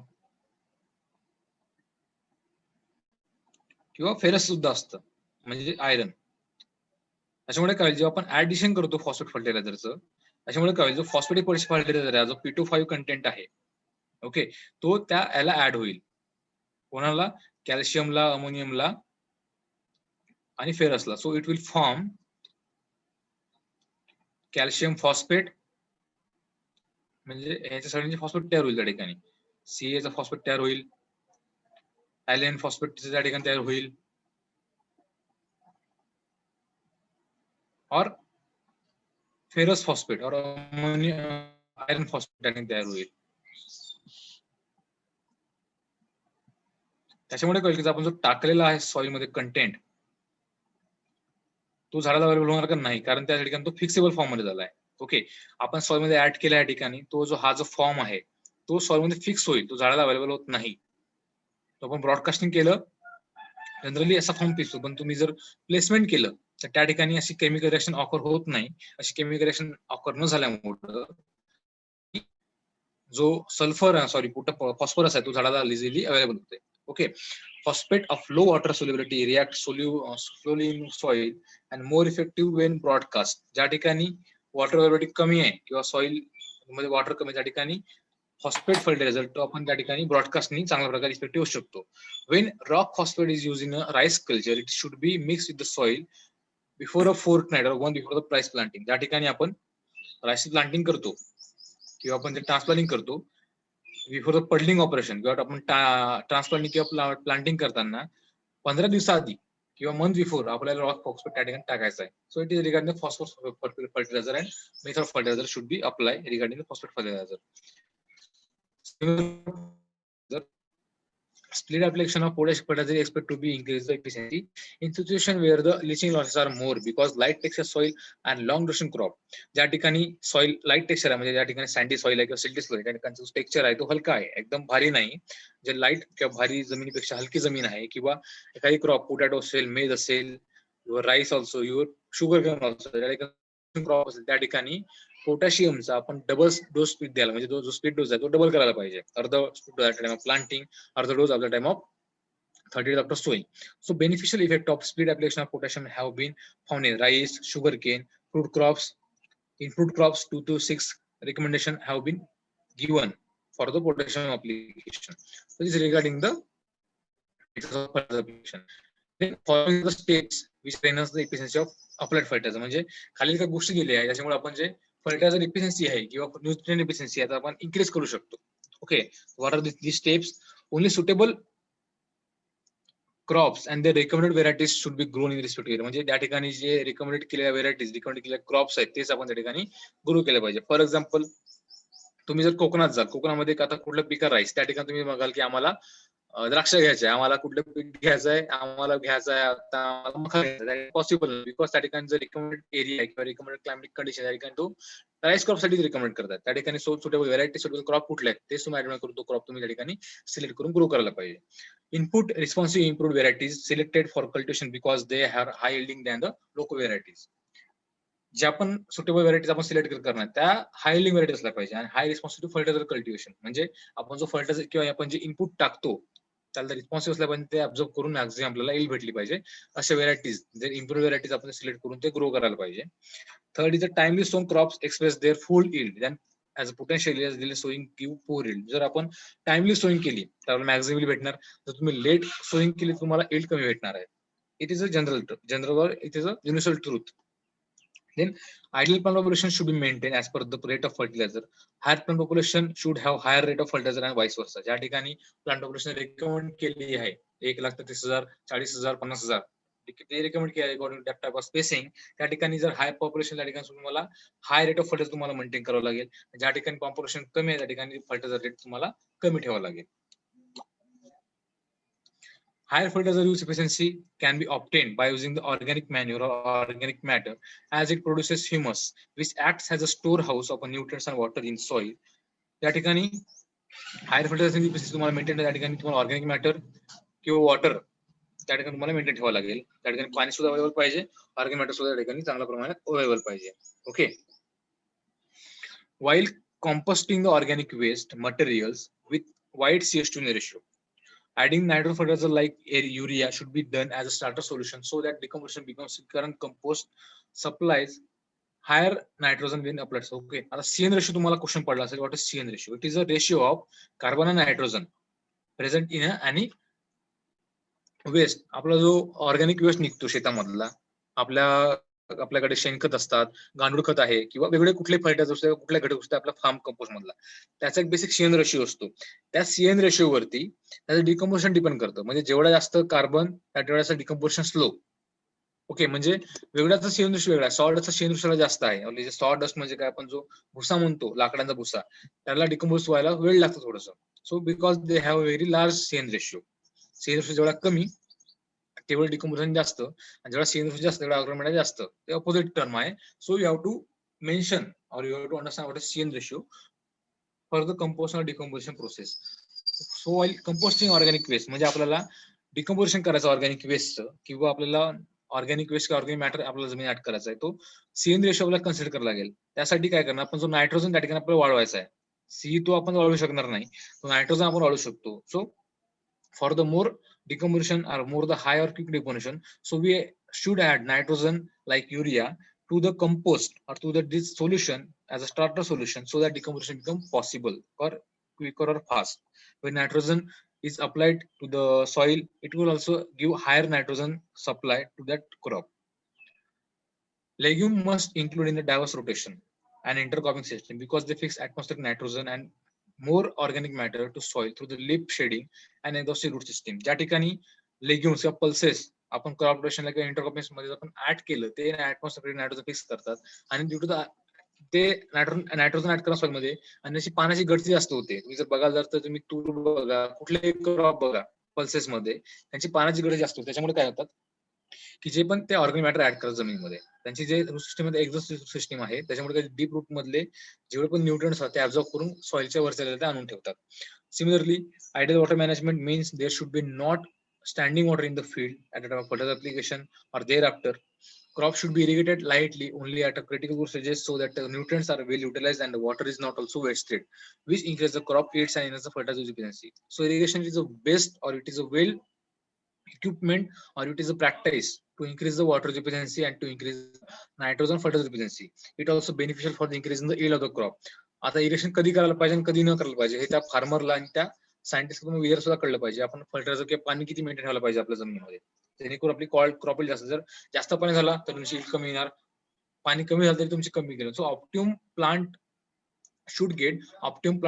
किंवा फेरस सुद्धा असतं म्हणजे आयरन. त्याच्यामुळे काय होईल, जेव्हा आपण ऍडिशन करतो फॉस्फेट फर्टिलायझरचं, त्याच्यामुळे काय होईल, जो फॉस्फेटिक फर्टिलायझर आहे, जो P2 कंटेंट आहे, ओके, तो त्या याला ऍड होईल. कोणाला? कॅल्शियमला, अमोनियमला आणि फेरसला. So it will form calcium phosphate, म्हणजे ह्याच्या सगळ्यांचे फॉस्फेट तयार होईल त्या ठिकाणी. Caचा फॉस्फेट तयार होईल, ऍलियन फॉस्फेट त्या ठिकाणी तयार होईल, और फेरस फॉस्फेट और आयरन फॉस्फेट तयार होईल. त्याच्यामुळे कळेल की आपण जो टाकलेला आहे सॉइल मध्ये कंटेंट, तो झाडाला अवेलेबल होणार का नाही, कारण त्या ठिकाणी तो फिक्सेबल फॉर्म मध्ये झालाय. ओके, आपण सॉइल मध्ये ऍड केला या ठिकाणी, तो जो फॉर्म आहे तो सॉइल मध्ये फिक्स होईल, तो झाडाला अवेलेबल होत नाही. तो आपण ब्रॉडकास्टिंग केलं, जनरली असा फॉर्म पिसतो, पण तुम्ही जर प्लेसमेंट केलं तर त्या ठिकाणी अशी केमिकल रिएक्शन ऑकर होत नाही. अशी केमिकल रिएक्शन ऑकर न झाल्यामुळे जो सल्फर फॉस्फरस आहे तो झाडाला इझिली अवेलेबल होते. Okay, phosphate of low water solubility react slowly in soil and more effective when broadcast. ज्या ठिकाणी वॉटर अवेलेबिलिटी कमी आहे किंवा सॉइल मध्ये वॉटर कमी, त्या ठिकाणी फॉस्फेट फर्टिलायझर तो आपण त्या ठिकाणी ब्रॉडकास्टनी चांगल्या प्रकारे इफेक्टिव्ह होऊ शकतो. When rock phosphate is use in a rice culture, it should be mix with the soil before a fortnight or one before the rice planting. ज्या ठिकाणी आपण राईस प्लांटिंग करतो किंवा आपण ते ट्रान्सप्लांटिंग करतो, बिफोर द पडलिंग ऑपरेशन किंवा आपण ट्रान्सप्लांटिंग किंवा प्लांटिंग करताना 15 दिवसाआधी किंवा मंथ बिफोर आपल्याला रॉक फॉस्फेट त्या ठिकाणी टाकायचा आहे. So it is regarding phosphorus fertilizer and method of fertilizer should be apply regarding phosphate fertilizer. Split application of potash fertilizer is expected to be increase the efficiency in situation where the leaching losses are more because light texture soil and long duration crop. ज्या ठिकाणी soil light texture आहे, म्हणजे ज्या ठिकाणी sandy soil आहे किंवा silty soil, त्या ठिकाणी टेक्स्चर आहे तो हलका आहे, एकदम भारी नाही. जे लाईट किंवा भारी जमिनीपेक्षा हलकी जमीन आहे, किंवा एखादी क्रॉप पोटॅटो असेल, मेज असेल, your rice also, your sugar cane also, त्या ठिकाणी क्रॉप असेल, त्या ठिकाणी पोटॅशियमचा आपण डबल डोस स्पीड द्यायला, म्हणजे जो स्पीड डोस आहे तो डबल करायला पाहिजे. अर्धा टाइम ऑफ प्लांटिंग, अर्धा dose at the time of 30 days after sowing. So beneficial effect of split application of potassium have been found in rice, sugarcane, fruit crops. In fruit crops, 2 to 6 recommendation have been given for the potassium application. So this is regarding the application. Then following the steps which enhance the efficiency of applied fertilizer. म्हणजे खालील काही गोष्टी दिल्या आहेत, त्याच्यामुळे आपण जे fertiliser efficiency आहे किंवा न्यूट्रिएंट इफिशियन्सी आहे आपण इन्क्रीज करू शकतो. Okay, what are these steps? Only suitable crops and the recommended varieties should be grown in respect area. म्हणजे त्या ठिकाणी जे रिकमेंडेड केलेल्या व्हेरायटीज, रिकमेंडेड केलेल्या क्रॉप्स आहेत तेच आपण त्या ठिकाणी ग्रो केले पाहिजे. फॉर एक्झाम्पल, तुम्ही जर कोकणात जाल, कोकणामध्ये आता कुठलं पिका राईस, त्या ठिकाणी तुम्ही बघाल की आम्हाला द्राक्ष घ्यायचे, आम्हाला कुठलं पीक घ्यायचंय, आम्हाला घ्यायचंय आता मका घ्यायचा, पॉसिबल नाही. बिकॉज त्या ठिकाणी जर रिकमेंडेड एरिया किंवा रिकमेंडेड क्लायमेटिक कंडिशन त्या ठिकाणी तो राईस क्रॉप साठी रिकमेंड करतात. त्या ठिकाणी सुटेबल व्हेरायटी, सुटेबल क्रॉप कुठले आहेत तेच तुम्ही ऍडमिट करून तो क्रॉप तुम्ही त्या ठिकाणी सिलेक्ट करून ग्रो करायला पाहिजे. Input responsive improved varieties selected for cultivation because they are high yielding than the local varieties. ज्या पण सुटेबल व्हेरायटीज आपण सिलेक्ट करणार त्या हाय यील्डिंग व्हेरायटी असल्या पाहिजे आणि हाय रिस्पॉन्सिव्ह फर्टिलायझर कल्टिवेशन. म्हणजे आपण जो फर्टिलायझर किंवा आपण जे इनपुट टाकतो त्याला रिस्पॉन्सिव्ह असल्या पाहिजे, ते ऑब्झर्व करून मॅक्झिमम आपल्याला यील्ड भेटली पाहिजे. अशा व्हेरायटीज, जे इम्प्रूव्ह व्हेरायटीज आपण सिलेक्ट करून ते ग्रो करायला पाहिजे. Third is a timely sown crops express their full yield than as a potential sowing give poor yield. जर आपण टाइमली सोईंग केली तर आपल्याला मॅक्झिमम भेटणार. जर तुम्ही लेट सोईंग केली तुम्हाला यील्ड कमी भेटणार आहे. It is a general it is a universal truth. Then ideal plant population should be maintained as per the rate of fertilizer. Higher plant population should have higher rate of fertilizer and vice versa. ज्या ठिकाणी plant population recommend केली आहे 1,30,000, 40,000, 50,000 ते recommend केली आहे according to type of spacing, त्या ठिकाणी जर हाय पॉप्युलेशन त्या ठिकाणी तुम्हाला हाय रेट ऑफ फर्टिलायझर तुम्हाला मेंटेन करावं लागेल. ज्या ठिकाणी पॉप्युलेशन कमी आहे त्या ठिकाणी फर्टिलायझर रेट तुम्हाला कमी ठेवावं लागेल. Higher fertilizer use efficiency can be obtained by using the organic manure or organic matter as it produces humus which acts as a storehouse of nutrients and water in soil. त्या ठिकाणी higher fertiliser efficiency तुम्हाला maintain, त्या ठिकाणी तुम्हाला organic matter किंवा water त्या ठिकाणी तुम्हाला मेंटेन ठेवावं लागेल. त्या ठिकाणी पाणी सुद्धा अवेलेबल पाहिजे, ऑर्गॅनिक मॅटर सुद्धा त्या ठिकाणी चांगल्या प्रमाणात अवेलेबल पाहिजे. Okay, while composting the organic waste materials with wide CH2 ratio. Adding nitrogen fertilizer like urea should be done as a starter solution so that decomposition becomes current compost supplies higher nitrogen when applied. Okay, आता CN ratio तुम्हाला question पडला असेल. What is CN ratio? It is a ratio of carbon and nitrogen present in any waste. आपला जो organic waste निघतो शेतामधला, आपल्याकडे शेणखत असतात, गांडूळ खत आहे किंवा वेगळे कुठले फर्टिलायझर असतात, कुठल्या घटक असतात आपला फार्म कंपोस्ट मधला, त्याचा एक बेसिक सीएन रेशिओ असतो. त्या सीएन रेशिओ वरती त्याचं डिकम्पोजिशन डिपेंड करतं. म्हणजे जेवढा जास्त कार्बन तेवढ्याचं डिकम्पोजिशन स्लो. ओके, म्हणजे वेगळ्याचा सीएन रेशिओ वेगळा, सॉल्टचा सीएन रेशिओ जास्त आहे. सॉल्ट डस्ट म्हणजे काय, आपण जो भुसा म्हणतो, लाकडांचा भुसा, त्याला डिकम्पोज व्हायला वेळ लागतो थोडंसं. So because they have very large CN ratio. CN ratio जेवढा कमी तेवढं डिकम्पोजिशन जास्त, आणि जेवढा सीएन रेशिओ जास्त तेवढा ऑर्गॅनिक मॅटर जास्त. ते ऑपोजिट टर्म आहे. So you have to mention or you have to understand what is CN ratio for the composition or decomposition process. So while composting organic waste, म्हणजे आपल्याला decomposition करायचं organic वेस्टचं, किंवा आपल्याला organic waste किंवा organic matter आपल्याला जमीन add करायचा आहे, तो सीएन रेशिओ आपल्याला कन्सिडर करायला लागेल. त्यासाठी काय करणार आपण, जो नायट्रोजन त्या ठिकाणी आपल्याला वाढवायचा आहे. सी तो आपण वाढवू शकणार नाही, तो नायट्रोजन आपण वाढवू शकतो. So for the more decomposition or more the high or quick decomposition, so we should add nitrogen like urea to the compost or to this solution as a starter solution, so that decomposition become possible or quicker or fast. When nitrogen is applied to the soil, it will also give higher nitrogen supply to that crop. Legume must include in the diverse rotation and intercropping system because they fix atmospheric nitrogen and more organic matter to soil through the lip shading and exhaustive root system. ज्या ठिकाणी legumes किंवा pulses आपण crop रोटेशनला किंवा intercropping मध्ये आपण add केलं, ते atmospheric nitrogen fix करतात, आणि ड्यू टू द ते नायट्रोजन ऍड करा सॉइल मध्ये, आणि त्याची पाण्याची गळती जास्त होते. तुम्ही जर बघाल तर तुम्ही तूर बघा, कुठलेही क्रॉप बघा, पल्सेस मध्ये त्यांची पाण्याची गळती जास्त होते. त्याच्यामुळे काय होतात की जे पण ते ऑर्गॅनिक मॅटर ऍड करतात जमिनीमध्ये, त्यांची जे रूट सिस्टम मध्ये एक्झॉस्ट सिस्टम आहे, त्याच्यामुळे डीप रूट मधले जेवढे पण न्यूट्रिएंट्स आहेत ते ऍब्झॉर्ब करून सॉइलच्या वरच्या आणून ठेवतात. Similarly ideal water management means there should be not standing water in the field at the time of fertilizer application or thereafter. Crops should be irrigated lightly only at a critical stages so that the nutrients are well utilized and the water is not also wasted, which increases the crop yields and enhances the fertilizer efficiency. So irrigation is the best, or it is a well equipment, or it is a practice to increase the water efficiency and to increase nitrogen fertilizer efficiency. It also beneficial for the increase in the yield of the crop. आता irrigation कधी करायला पाहिजे आणि कधी न करायला पाहिजे हे त्या फार्मरला आणि त्या सायंटिस्ट वेअर सुद्धा कळलं पाहिजे. आपण फर्टिलायझर किंवा पाणी किती मेंटेन ठेवायला पाहिजे आपल्या जमिनीमध्ये, जेणेकरून आपली क्रॉप जास्त, जर जास्त पाणी झाला तर तुमची yield कमी येणार, पाणी कमी झालं तरी तुमची कमी गेलं. So optimum plant should get optimum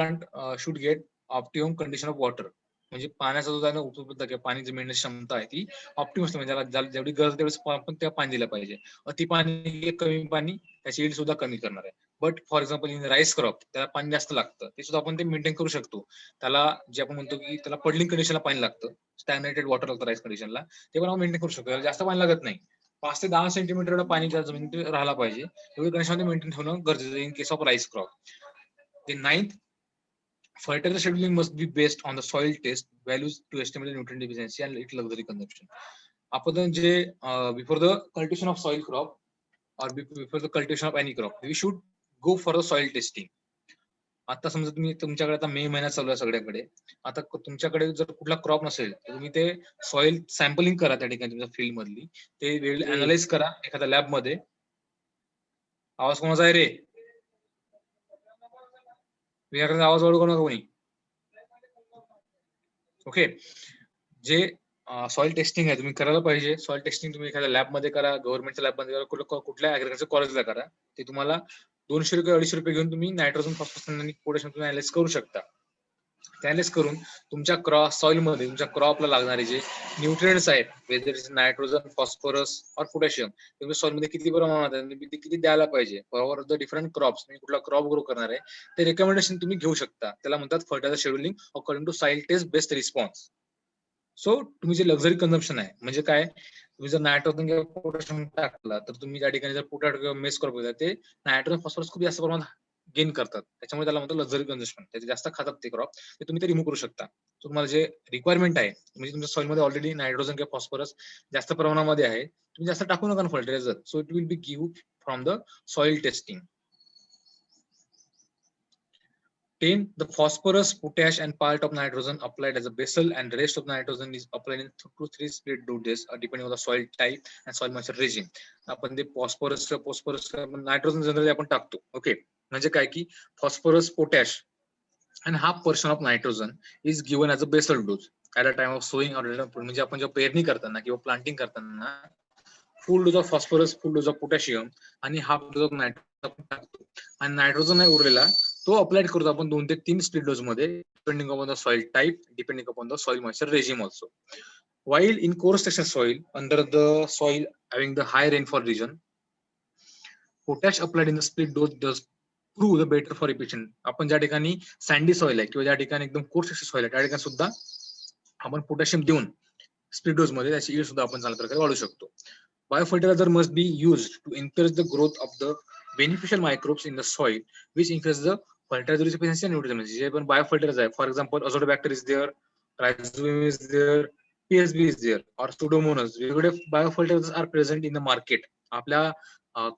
condition of water, म्हणजे पाण्याचा जो आहे उपलब्धता किंवा पाणी मिळण्याची क्षमता आहे ती ऑप्टिमम, म्हणजे ज्याला जेवढी गरज तेवढेच आपण त्या पाणी दिलं पाहिजे. अति पाणी, कमी पाणी त्याची yield सुद्धा कमी करणार आहे. But for example in rice crop त्याला पाणी जास्त लागतं, ते सुद्धा आपण ते मेंटेन करू शकतो. त्याला जे आपण म्हणतो की त्याला पडलिंग कंडिशनला पाणी लागतं, स्टॅग्नेटेड वॉटर लागतं राईस कंडिशनला, ते पण आपण मेंटेन करू शकतो. त्याला जास्त पाणी लागत नाही, 5 ते 10 सेंटीमीटर एवढं पाणी त्या जमिनीत राहायला पाहिजे, एवढी कंडिशन मेंटेन ठेवणं गरजेचं in case of rice crop. The ninth, fertilizer scheduling must be based on the soil test values to estimate the nutrient deficiency and its luxury consumption. आपण जे before the cultivation of soil crop or before the cultivation of any crop, we should go for the soil testing. आता समजा तुमच्याकडे आता मे महिन्यात चालू आहे सगळ्याकडे, आता तुमच्याकडे जर कुठला क्रॉप नसेल तर तुम्ही ते सॉइल सॅम्पलिंग करा त्या ठिकाणी तुमच्या फील्ड मधली, ते वेळ अनालाइज करा एखाद्या लॅब मध्ये. आवाज कोणाचा आहे रे? आवाज वाढू नका कोणी. ओके, जे सॉइल टेस्टिंग आहे तुम्ही करायला पाहिजे. सॉइल टेस्टिंग तुम्ही एखाद्या लॅब मध्ये करा, गव्हर्नमेंटच्या लॅब मध्ये करा, कुठल्या ऍग्रिकल्चर कॉलेजला करा. ते तुम्हाला 200 रुपये 250 रुपये घेऊन तुम्ही नायट्रोजन, फॉस्फरस आणि पोटॅशियम तुम्ही अनालाइज करू शकता. अनालाइज करून तुमच्या सॉइल मध्ये तुमच्या क्रॉपला लागणारे जे न्यूट्रिएंट्स आहेत, वेदर इज नायट्रोजन, फॉस्फरस और पोटॅशियम, तुमच्या सॉइल मध्ये किती प्रमाणात आहे, किती द्यायला पाहिजे फॉर द डिफरंट क्रॉप्स, तुम्ही कुठला क्रॉप ग्रो करणार आहे ते रेकमेंडेशन तुम्ही घेऊ शकता. त्याला म्हणतात fertilizer scheduling according to soil test based response. So तुम्ही जे लक्झरी कन्झम्पशन आहे, म्हणजे काय, तुम्ही जर नायट्रोजन किंवा पोटॅशियम टाकला तर तुम्ही त्या ठिकाणी जर पोटॅटो किंवा मेस क्रॉप घेतला, ते नायट्रोजन फॉस्फरस खूप जास्त प्रमाणात गेन करतात, त्याच्यामुळे त्याला म्हणतो लक्झरी कन्झम्पशन. त्याचे जास्त खातात ते क्रॉप, ते तुम्ही ते रिमूव्ह करू शकता. तुम्हाला जे रिक्वायरमेंट आहे, म्हणजे तुमच्या सॉइल मध्ये ऑलरेडी नायट्रोजन किंवा फॉस्फरस जास्त प्रमाणामध्ये आहे, तुम्ही जास्त टाकू नका fertilizer. So it will be give from the soil testing. 10. The phosphorus, potash, and part of nitrogen applied as a basal, and the rest of the nitrogen is applied in 2 to 3 split doses, depending on the soil type and soil moisture regime. आपण ते phosphorus nitrogen generally आपण टाकतो. Okay, म्हणजे काय की phosphorus, potash and half portion of nitrogen is given as a basal dose at a time of sowing or म्हणजे आपण जेव्हा पेरणी करताना किंवा प्लांटिंग करताना फुल dose of phosphorus, full dose of potassium आणि हाफ डोज ऑफ नायट्रोजन आपण टाकतो, आणि नायट्रोजन आहे उरलेला तो अप्लाय करतो आपण 2 ते 3 स्प्लिट डोज मध्ये, depending upon the soil type, depending upon the soil moisture regime also. While in coarse section soil, under the soil having the high rainfall region, potash applied in the split dose does prove the better for efficient. आपण ज्या ठिकाणी sandy soil आहे किंवा ज्या ठिकाणी एकदम course section soil आहे त्या ठिकाणी सुद्धा आपण पोटॅशियम देऊन स्प्लिट डोज मध्ये त्याची यील्ड सुद्धा आपण चांगल्या प्रकारे वाढवू शकतो. Biofertilizer must be used to encourage the growth of the beneficial microbes in the soil, which increases the fertilizer efficiency and nutrition. जे पण बायोफर्टिलायझर आहे, for example Azotobacter is there, Rhizobium is there, PSB is there, or Pseudomonas, वेगवेगळे biofertilisers are present in the market. आपल्या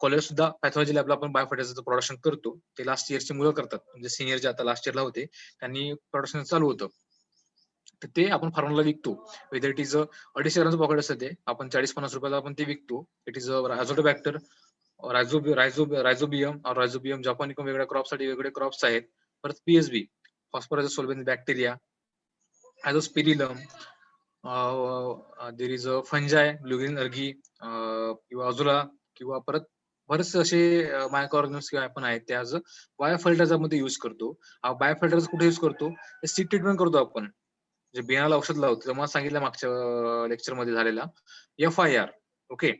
college सुद्धा pathology लॅबला आपण बायोफर्टिलायझरचं production करतो. ते लास्ट इयरची मुलं करतात, म्हणजे सिनियर जे आता लास्ट इयरला होते त्यांनी प्रोडक्शन चालू होतं, तर ते आपण फार्मरला विकतो. वेदर इट इज 250 ग्रामचं पॉकेट असतं, ते आपण 40-50 रुपयाला आपण ते विकतो. इट इज अझोटोबॅक्टर, रायझोबियम, जापानी वेगळ्या क्रॉपसाठी वेगळे क्रॉप्स आहेत. परत PSB, phosphorus soluble bacteria, Azospirillum, there is fungi, blue green algae किंवा अझुला, किंवा परत बरेचसे असे मायक्रोऑर्गॅनिम्स किंवा आपण आहेत ते आज बायोफर्टिलायझर मध्ये युज करतो. बायोफर्टिलायझर कुठे युज करतो? सीड ट्रीटमेंट करतो आपण, जे बियाणाला औषध लावतो. तेव्हा सांगितलं मागच्या लेक्चर मध्ये झालेला FIR. ओके,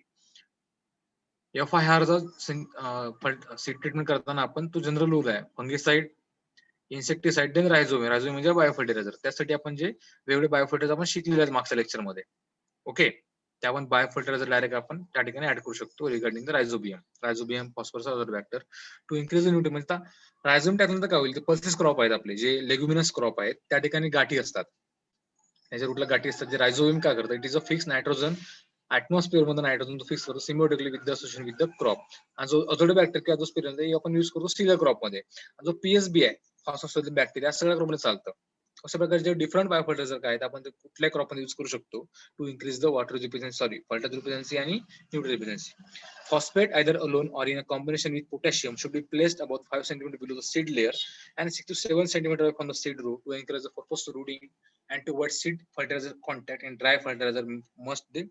FIR चा सीड ट्रीटमेंट करताना आपण तो जनरल रूल आहे, फंगिसाइड, इन्सेक्टिसाइड, देन रायझोबियम म्हणजे बायोफर्टिलायझर. त्यासाठी आपण जे वेगळे बायोफर्टिलायझर आपण शिकलेले आहेत मागच्या लेक्चर मध्ये. ओके, ते आपण बायोफर्टिलायझर डायरेक्ट आपण त्या ठिकाणी ऍड करू शकतो regarding the Rhizobium, phosphorus, Azotobacter to increase the nutrient. म्हणजे रायझोबियम टाकल्यानंतर काय होईल, पल्सेस क्रॉप आहेत आपले जे लेग्युमिनस क्रॉप आहेत, त्या ठिकाणी गाठी असतात, त्याच्या रूटला गाठी असतात. जे रायझोबियम काय करतं, it is a fix nitrogen, atmosphere मध्ये नायट्रोजन तो फिक्स करतो symbiotically with the association with the crop. आणि जो अझोटोबॅक्टर किंवा अझोस्पिरिलम आपण युज करतो स्टिलर क्रॉप मध्ये. जो पीएसबी आहे, फॉस्फोसोलिक बॅक्टेरिया, सगळ्या क्रॉप मध्ये चालतं. अशा प्रकारचे डिफरंट बायोफर्टिलायझर काय आहेत, आपण ते कुठल्या क्रॉप मध्ये युज करू शकतो to increase the water efficiency, fertiliser efficiency आणि nutrient efficiency. Phosphate either alone or in a combination with potassium should be placed about 5 cm below the seed layer and 6 to 7 cm away from the seed row to encourage the purpose rooting and to avoid seed fertilizer contact, and dry fertilizer must be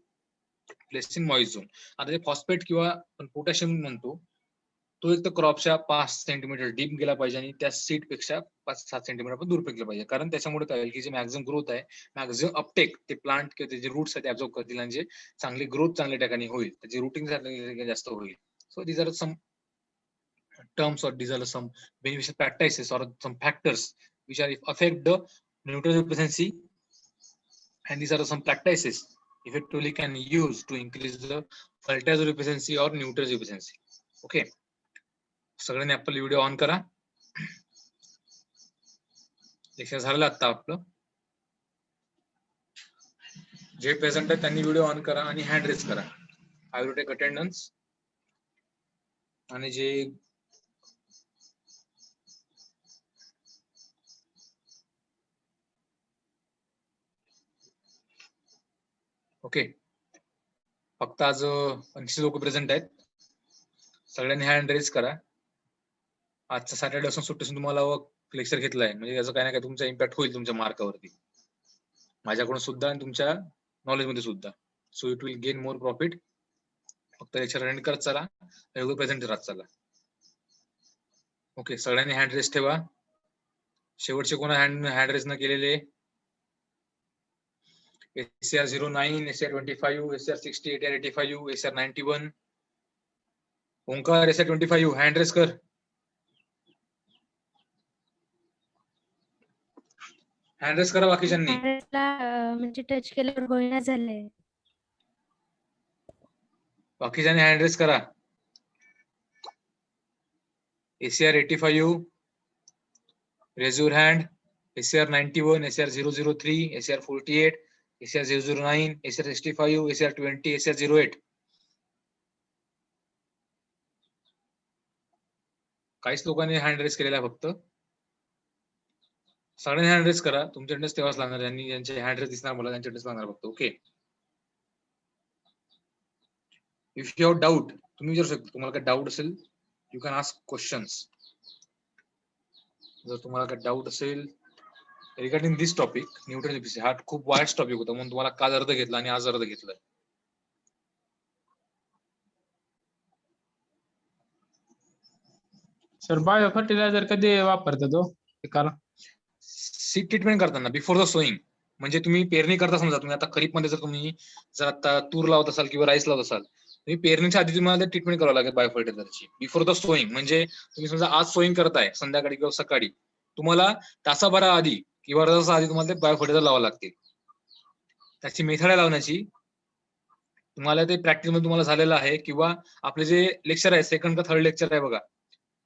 placed in moist zone. आता जे phosphate किंवा potassium म्हणतो तो एक तर क्रॉपच्या 5 centimetre deep गेला पाहिजे आणि त्या सीड पेक्षा 5-7 सेंटीमीटर आपण दूर फेकलं पाहिजे. कारण त्याच्यामुळे काय होईल की जे मॅक्झिमम ग्रोथ आहे, मॅक्झिमम अपटेक ते प्लांट किंवा त्याचे रूट्स आहेत ऍब्झॉर्ब करतील आणि जे चांगली ग्रोथ चांगल्या ठिकाणी होईल, त्याची रुटिंग जास्त होईल. So these are some terms, or these are some beneficial practices or some factors which are affect the nutrient efficiency, and these are some practices effectively can use to increase the fertilizer efficiency or nutrient efficiency. Okay, सगळ्यांनी आपला video on करा. Lecture झालं आता आपलं. जे present आहे त्यांनी video on करा आणि हँड रेज करा. I will take attendance. आणि जे ओके, फक्त आज 80 लोक प्रेझेंट आहेत. सगळ्यांनी हँड रेज करा. आजचा सॅटर्डे असून सुट्टी असून तुम्हाला लेक्चर घेतलाय म्हणजे याचा काही ना काही तुमचा इम्पॅक्ट होईल तुमच्या मार्कावरती, माझ्याकडून सुद्धा आणि तुमच्या नॉलेज मध्ये सुद्धा. So it will gain more profit. फक्त लेक्चर अटेंड करत चला, रेग्युलर प्रेझेंट राहत चला. ओके, सगळ्यांनी हँड रेज ठेवा. शेवटचे कोणा हँड रेज न केलेले? SCR 09, SCR 25, SCR 60, SCR 85, SCR 91. Omkar SCR 25 hand raise कर. हँड रेज करा बाकीच्यांनी. म्हणजे टच केल्यावर होईना झालंय. बाकीच्यांनी हँड रेज करा. SCR 85, raise your hand. SCR 91, SCR 003, SCR 48, SCR 009, SCR 65, SCR 20, SCR 08. काहीच लोकांनी हँड रेज केलेला फक्त. सगळ्यांनी हँड रेस करा. तुमचे अटेंडन्स तेव्हाच लागणार, ज्यांनी ज्यांचे हँड रेस दिसणार मला त्यांचे अटेंडन्स लागणार फक्त. Okay. If you have doubt तुम्ही विचारू शकता. तुम्हाला काही डाऊट असेल यू कॅन आस्क क्वेश्चन्स. जर तुम्हाला काही डाऊट असेल रिगार्डिंग दिस टॉपिक न्यूटन इफिशियन्सी, हा खूप वाईड टॉपिक होता म्हणून तुम्हाला काल अर्ध घेतला आणि आज अर्ध घेतलाय. सर बायो फर्टिलायझर कधी वापरता तो पिकाला? सीड ट्रीटमेंट करताना बिफोर द सोईंग, म्हणजे तुम्ही पेरणी करता समजा, तुम्ही आता खरीप मध्ये जर आता तूर लावत असाल किंवा राईस लावत असाल, तुम्ही पेरणीच्या आधी तुम्हाला ट्रीटमेंट करावं लागेल बायो फर्टिलायझरची बिफोर द सोईंग. म्हणजे तुम्ही समजा आज सोईंग करताय संध्याकाळी किंवा सकाळी, तुम्हाला तासाभरा आधी किंवा अर्धा तास आधी तुम्हाला ते बायो फर्टिलायझर लावावं लागतील. त्याची मेथड आहे लावण्याची. तुम्हाला ते प्रॅक्टिस मध्ये तुम्हाला झालेलं आहे, किंवा आपले जे लेक्चर आहे सेकंड का थर्ड लेक्चर आहे बघा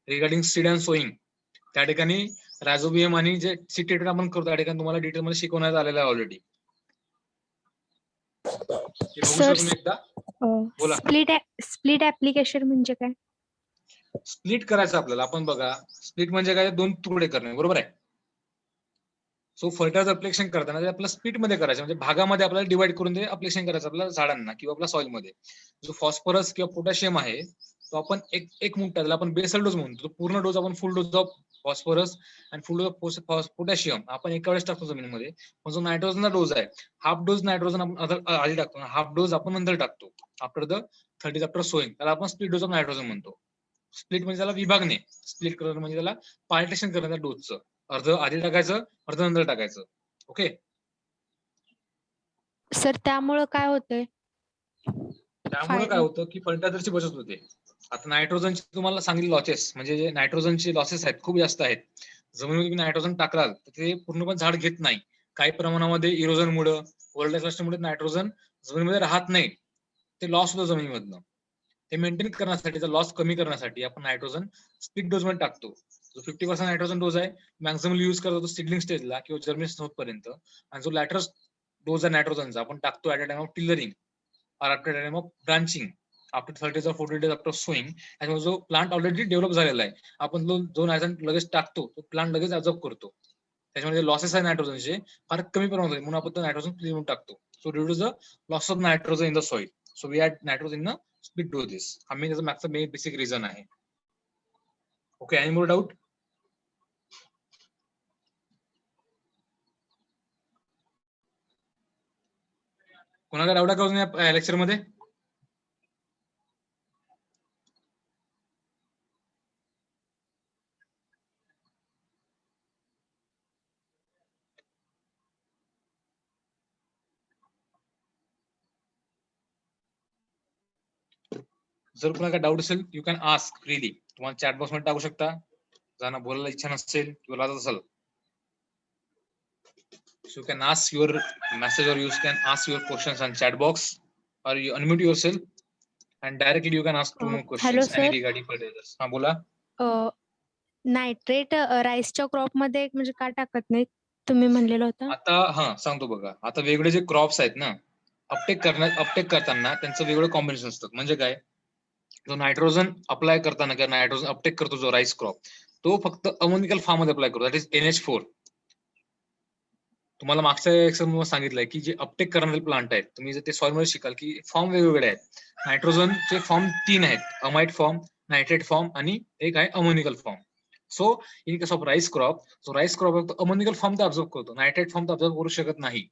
रिगार्डिंग सीड अँड सोईंग, त्या ठिकाणी रायझोबियम आणि जे सीड ट्रीटमेंट आपण करतो त्या ठिकाणी तुम्हाला डिटेल मध्ये शिकवण्यात आलेलं आहे ऑलरेडी. सर एकदा बोला. स्प्लिट ऍप्लिकेशन म्हणजे काय? स्प्लिट करायचं आपल्याला. आपण बघा स्प्लिट म्हणजे काय, दोन तुकडे करणे, बरोबर आहे. सो फर्टिलायझर अप्लिकेशन करताना ते आपल्याला स्प्लिट मध्ये करायचं, म्हणजे भागामध्ये आपल्याला डिवाइड करून ते अप्लिकेशन करायचं आपल्या झाडांना किंवा आपल्या सॉइल मध्ये. जो फॉस्फरस किंवा पोटॅशियम आहे तो आपण एक मुठा, त्याला आपण बेसल डोस म्हणतो. पूर्ण डोस आपण फुल डोस ऑफ फॉस्फरस आणि फुल डोस ऑफ पोटॅशियम आपण एका वेळेस टाकतो जमिनीमध्ये. पण जो नायट्रोजनचा डोस आहे, हाफ डोस नायट्रोजन आपण आधी टाकतो, हाफ डोस आपण नंतर टाकतो आफ्टर द 30 आफ्टर सोईंग. त्याला आपण स्प्लिट डोस ऑफ नायट्रोजन म्हणतो. स्प्लिट म्हणजे त्याला विभागणे, स्प्लिट करणं म्हणजे त्याला पार्टिशन करणं त्या डोसचं. अर्ध आधी टाकायचं, अर्ध नंतर टाकायचं. ओके. सर त्यामुळं काय होतंय? त्यामुळे काय होतं की फर्टिलायझरची बचत होते. आता नायट्रोजनचे तुम्हाला सांगितले लॉसेस, म्हणजे जे नायट्रोजनचे लॉसेस आहेत खूप जास्त आहेत. जमिनीमध्ये तुम्ही नायट्रोजन टाकलाल तर ते पूर्णपणे झाड घेत नाही. काही प्रमाणामध्ये इरोजनमुळे, ओव्हरडॅमेजमुळे नायट्रोजन जमिनीमध्ये राहत नाही, ते लॉस होतं जमिनीमधनं. ते मेंटेन करण्यासाठी, लॉस कमी करण्यासाठी आपण नायट्रोजन स्प्लिट डोस मध्ये टाकतो. जो 50% नायट्रोजन डोस आहे मॅक्झिमम यूज करतो सिडलिंग स्टेजला किंवा जर्मिनेशन होतपर्यंत. आणि जो लॅटर डोस आहे नायट्रोजनचा आपण टाकतो at a time of tillering or after time of branching after 30 or 40 days after sowing. त्यामुळे जो प्लांट ऑलरेडी डेव्हलप झालेला आहे, आपण जो नायट्रोजन लगेच टाकतो तो प्लांट लगेच ऍब्झॉर्ब करतो. त्याच्यामध्ये लॉसेस आहे नायट्रोजनचे फार कमी प्रमाणात होते, म्हणून आपण नायट्रोजन टाकतो. So due to the loss of nitrogen in the soil, so we add nitrogen in split doses. हा मी त्याचा मागचा मेन बेसिक रिझन आहे. Okay, any more doubt? कोणाला डाऊट आहे का लेक्चर मध्ये? जर कोणाला काय डाऊट असेल यू कॅन आस्क फ्रीली. तुम्हाला चॅट बॉक्स मध्ये टाकू शकता. ज्यांना बोलायला इच्छा नसेल किंवा लाजत असेल, so you can ask your message or you can ask your questions on chat box or you unmute yourself and directly you can ask two more questions any regarding fertilizers. हा बोला. नायट्रेट राईसच्या क्रॉप मध्ये म्हणजे का टाकत नाही तुम्ही म्हणलेलं होतं? आता सांगतो बघा. आता वेगळे जे क्रॉप्स आहेत ना, अपटेक करताना त्यांचं वेगळं कॉम्बिनेशन असतं. म्हणजे काय, जो नायट्रोजन अप्लाय करताना किंवा नायट्रोजन अपटेक करतो जो राईस क्रॉप, तो फक्त अमोनिकल फॉर्म मध्ये अप्लाय करतो, दॅट इज NH4. तुम्हाला मागच्या एक्झाम सांगितलंय की जे अपटेक करणारे प्लांट आहेत, तुम्ही जर ते सॉइल मध्ये शिकाल की फॉर्म वेगवेगळे आहेत. नायट्रोजनचे फॉर्म 3 आहेत, अमाइट फॉर्म, नायट्रेट फॉर्म आणि एक आहे ammoniacal form. So in case of rice crop, जो rice crop ammoniacal form observe करतो, नायट्रेट फॉर्म ऑब्झर्व करू शकत नाही.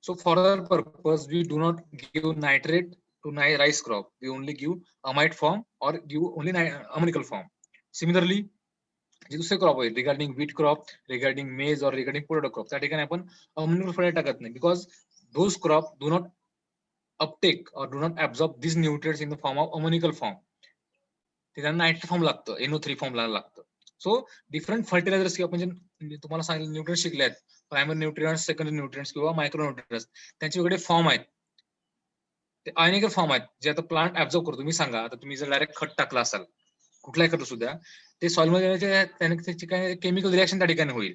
So for that purpose we do not give nitrate to rice crop, we only give amide form or give only ammoniacal form. Similarly जे दुसरे crop आहे regarding wheat crop, regarding मेज और regarding potato crop, त्या ठिकाणी आपण ammoniacal fertiliser टाकत नाही, because those crop do not uptake or do not absorb this nutrients in the form of ammoniacal form. ते त्यांना नायट्रेट फॉर्म लागतं, NO3 फॉर्म लागतं. सो डिफरंट फर्टिलायझर्स किंवा आपण तुम्हाला सांगितलं न्यूट्रिएंट्स शिकले आहेत, प्रायमरी न्यूट्रिएंट्स, सेकंडरी न्यूट्रिएंट्स किंवा मायक्रो न्यूट्रिएंट्स, त्यांचे वेगळे फॉर्म आहेत. ते आयनिकल फॉर्म आहेत जे आता प्लांट ऍब्झॉर्ब करतो. तुम्ही सांगा, आता तुम्ही जर डायरेक्ट खत टाकला असाल कुठलाही खत असू द्या, ते सॉइल मध्ये त्याची काय केमिकल रिएक्शन त्या ठिकाणी होईल.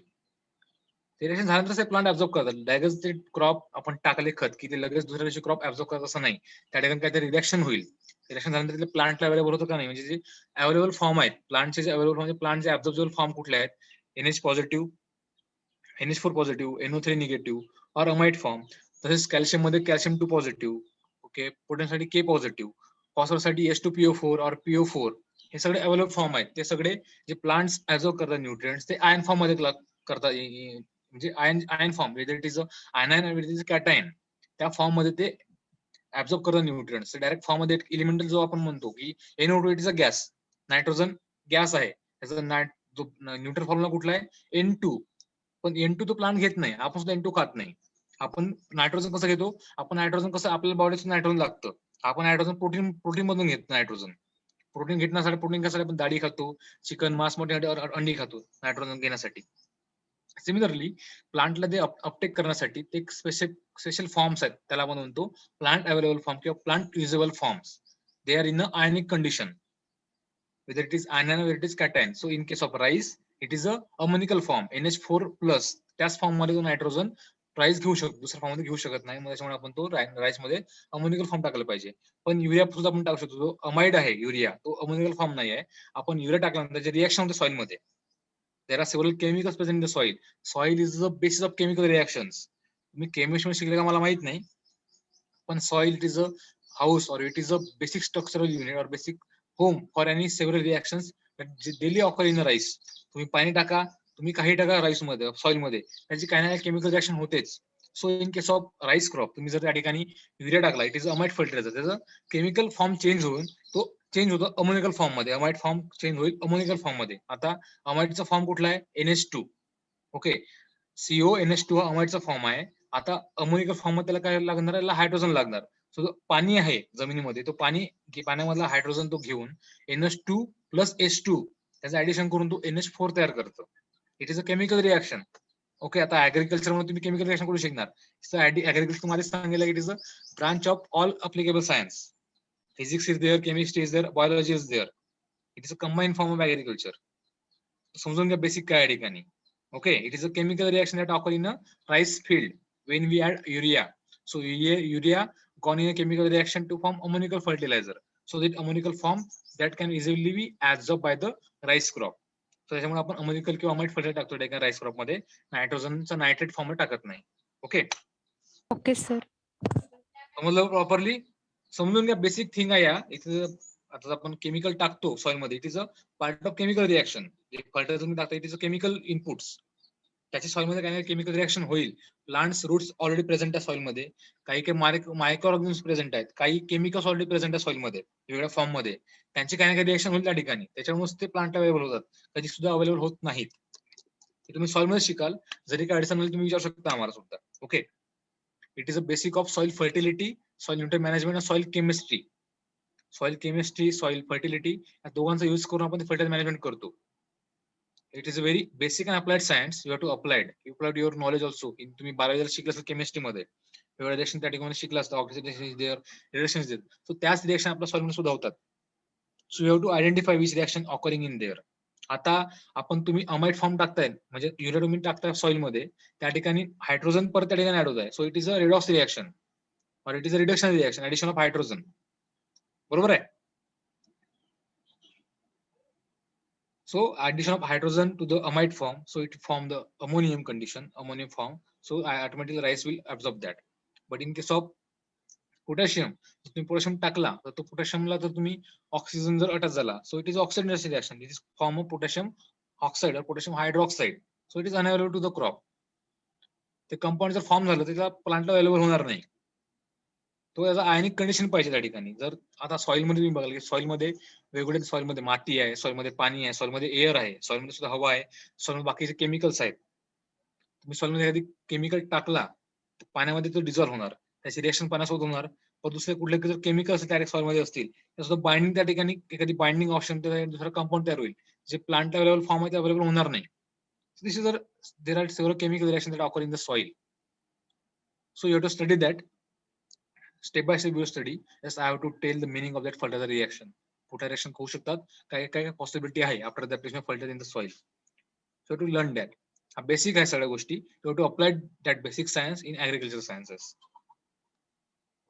ते रिएक्शन झाल्यानंतर प्लांट ऍब्झॉर्ब करतात. लगेच ते क्रॉप आपण टाकले खत की ते लगेच दुसऱ्या दिवशी क्रॉप ऍब्झॉर्ब करत असं नाही. त्या ठिकाणी काहीतरी रिएक्शन होईल. रिएक्शन झाल्यानंतर ते प्लांटला अवेलेबल होतं का नाही, म्हणजे जे अवेलेबल फॉर्म आहेत प्लांटचे, जे अवेलेबल म्हणजे प्लांटचे ऍब्झॉर्बेबल फॉर्म कुठले आहेत, NH positive, NH4 positive, NO3 negative और अमाइड फॉर्म. तसेच कॅल्शियम मध्ये कॅल्शियम 2 पॉझिटिव्ह. ओके, पोटॅशियम साठी K पॉझिटिव्ह, फॉस्फरस साठी H2PO4 और PO4. हे सगळे अवेलेबल फॉर्म आहेत. ते सगळे जे प्लांट्स ऍब्झॉर्ब करतात न्यूट्रिएंट्स ते आयन फॉर्म मध्ये करतात, म्हणजे ion form, whether it is a anion or whether it is a cation, त्या फॉर्म मध्ये ते ऍब्झॉर्ब करतात न्यूट्रिएंट्स. डायरेक्ट फॉर्म मध्ये एलिमेंटल जो आपण म्हणतो की NO2 it is a gas, nitrogen gas आहे. त्याचा जो न्यूट्रल फॉर्म्युला कुठला आहे N2. पण N2 तो प्लांट घेत नाही, आपण सुद्धा N2 खात नाही. आपण नायट्रोजन कसं घेतो, आपण नायट्रोजन कसं आपल्या बॉडीचं नायट्रोजन लागतं. आपण नायट्रोजन प्रोटीन मधून घेतो. नायट्रोजन प्रोटीन घेण्यासाठी, प्रोटीन कशासाठी आपण डाळी खातो, चिकन मांस मध्ये अंडी खातो नायट्रोजन घेण्यासाठी. सिमिलरली प्लांटला ते अपटेक करण्यासाठी ते स्पेशल फॉर्म्स आहेत, त्याला आपण म्हणतो प्लांट अवेलेबल फॉर्म किंवा plant usable forms. They are in a ionic condition, whether it is anion or it is cation. So in case of rice, it is a ammonical form, NH4+. त्याच form मध्ये तो nitrogen rice घेऊ शकतो, दुसऱ्या form मध्ये घेऊ शकत नाही. त्याच्यामुळे आपण तो राईस मध्ये अमोनिकल फॉर्म टाकला पाहिजे. पण युरिया सुद्धा आपण टाकू शकतो. जो अमाइड आहे युरिया, तो अमोनिकल फॉर्म नाही आहे. आपण युरिया टाकल्यानंतर त्याचे रिएक्शन होते सॉइल मध्ये. There are several chemicals present in the soil. Soil is the basis of chemical reactions. तुम्ही केमिस्ट्री शिकले का मला माहित नाही, पण soil it is a house or it is a basic structural unit or basic home for any several reactions daily occur in rice. तुम्ही पाणी टाका, तुम्ही काही टाका राईस मध्ये, सॉइल मध्ये, त्याची काही ना काही केमिकल रिएक्शन होतेच. So in case of rice crop, तुम्ही जर त्या ठिकाणी युरिया टाकला, इट इज अमाइड फर्टिलायझर, त्याचं केमिकल फॉर्म चेंज होऊन तो चेंज होतो अमोनिकल फॉर्म मध्ये. अमाइड फॉर्म चेंज होईल अमोनिकल फॉर्म मध्ये. आता अमाइडचा फॉर्म कुठला आहे, NH2. ओके, CONH2 हा अमाइडचा फॉर्म आहे. आता अमोनिकल फॉर्म मध्ये त्याला काय लागणार आहे, हायड्रोजन लागणार. सो जो पाणी आहे जमिनीमध्ये, तो पाण्यामधला हायड्रोजन तो घेऊन NH2 प्लस H2 त्याचं ऍडिशन करून तो NH4 तयार करतो. It is a chemical reaction. Okay, आता ऍग्रिकल्चर मध्ये तुम्ही केमिकल रिएक्शन करू शकणार. ऍग्रिकल्चर तुम्हाला सांगितलं it is a branch of all applicable science. Physics is there, chemistry is there, biology is there. It is a combine form of agriculture. समजून घ्या basic काय आहे ठिकाणी. Okay, it is a chemical reaction that occur in a rice field when we add urea. So urea gone in a chemical reaction to form ammonical fertilizer. So that ammonical form that can easily be absorbed by the rice crop. So त्याच्यामुळे आपण ammoniacal किंवा amide fertiliser टाकतो त्या rice crop मध्ये, नायट्रोजनचा nitrate form टाकत नाही. Okay, okay sir. समजलं properly? समजून घ्या, बेसिक थिंग आहे या. इथं आता आपण केमिकल टाकतो सॉइल मध्ये, it is a part of chemical reaction. जे फर्टिलायझर तुम्ही टाकता, it is a chemical inputs. त्याच्या सॉइल मध्ये काही केमिकल रिएक्शन होईल. प्लांट्स रूट्स ऑलरेडी प्रेझेंट आहे सॉइल मध्ये, काही मायक्रो ऑर्गॅनिम्स प्रेझेंट आहेत, काही केमिकल्स ऑलरेडी प्रेझेंट आहे सॉइल मध्ये वेगळ्या फॉर्म मध्ये. त्यांची काही ना काही रिएक्शन होईल त्या ठिकाणी, त्याच्यामुळे ते प्लांट अवेलेबल होतात. कधी सुद्धा अवेलेबल होत नाहीत. ते तुम्ही सॉइल मध्ये शिकाल. जरी काही अडचण तुम्ही विचारू शकता आम्हाला सुद्धा. Okay, it is a basic of soil fertility, soil nutrient management आणि soil chemistry. Soil chemistry, soil fertility या दोघांचा यूज करून आपण फर्टिलायझर मॅनेजमेंट करतो. It is a very basic and applied science. You have to apply your knowledge also. तुम्ही biology शिकला असेल chemistry मध्ये, रिएक्शन त्या ठिकाणी शिकला असता, oxidation is there, reaction is there. So त्याच रिएक्शन आपल्या सॉइल मध्ये सुद्धा होतात. So you have to identify which reaction occurring in there. आता आपण तुम्ही अमाइड फॉर्म टाकताय, म्हणजे युरिया तुम्ही टाकताय सॉइल मध्ये, त्या ठिकाणी हायड्रोजन परत त्या ठिकाणी ऍड होत आहे. So it is a redox reaction or it is a reduction reaction, addition of hydrogen. बरोबर आहे? So addition of hydrogen to the amide form, so it form the ammonium condition, ammonium form. So automatically rice will absorb that. But in case of potassium, तुम्ही potassium टाकला तर तो पोटॅशियमला जर तुम्ही oxygen जर attach झाला, so it is oxidation reaction. It is form of potassium oxide or potassium hydroxide. So it is unavailable to the crop. ते compound जर फॉर्म झालं तर त्या प्लांटला अवेलेबल होणार नाही. तो याचा आयनिक कंडिशन पाहिजे त्या ठिकाणी. जर आता सॉइल मध्ये तुम्ही बघाल की सॉइल मध्ये वेगवेगळे, सॉइल मध्ये माती आहे, सॉइल मध्ये पाणी आहे, सॉइल मध्ये एअर आहे, सॉइल मध्ये सुद्धा हवा आहे, सॉइल मध्ये बाकीचे केमिकल्स आहेत. तुम्ही सॉइल मध्ये एखादी केमिकल टाकला, पाण्यामध्ये तो डिझॉल्व्ह होणार, त्याची रिएक्शन पाण्यासोबत होणार. पण दुसरे कुठले जर केमिकल्स डायरेक्ट सॉइल मध्ये असतील, त्यासुद्धा बाइंडिंग त्या ठिकाणी एखादी बाइंडिंग ऑप्शन दुसरा कंपाऊंड तयार होईल, जे प्लांट अवेलेबल फॉर्म आहे ते अवेलेबल होणार नाही. This is there are several chemical reaction that occur in the soil. So you have to study that. Step by step you study. Just I have to tell the meaning of that fertiliser reaction. कुठल्या reaction होऊ शकतात, काय काय possibility आहे after the application fertiliser in the soil. So to learn that. हा basic आहे सगळ्या गोष्टी. You have to apply that basic science in agriculture sciences.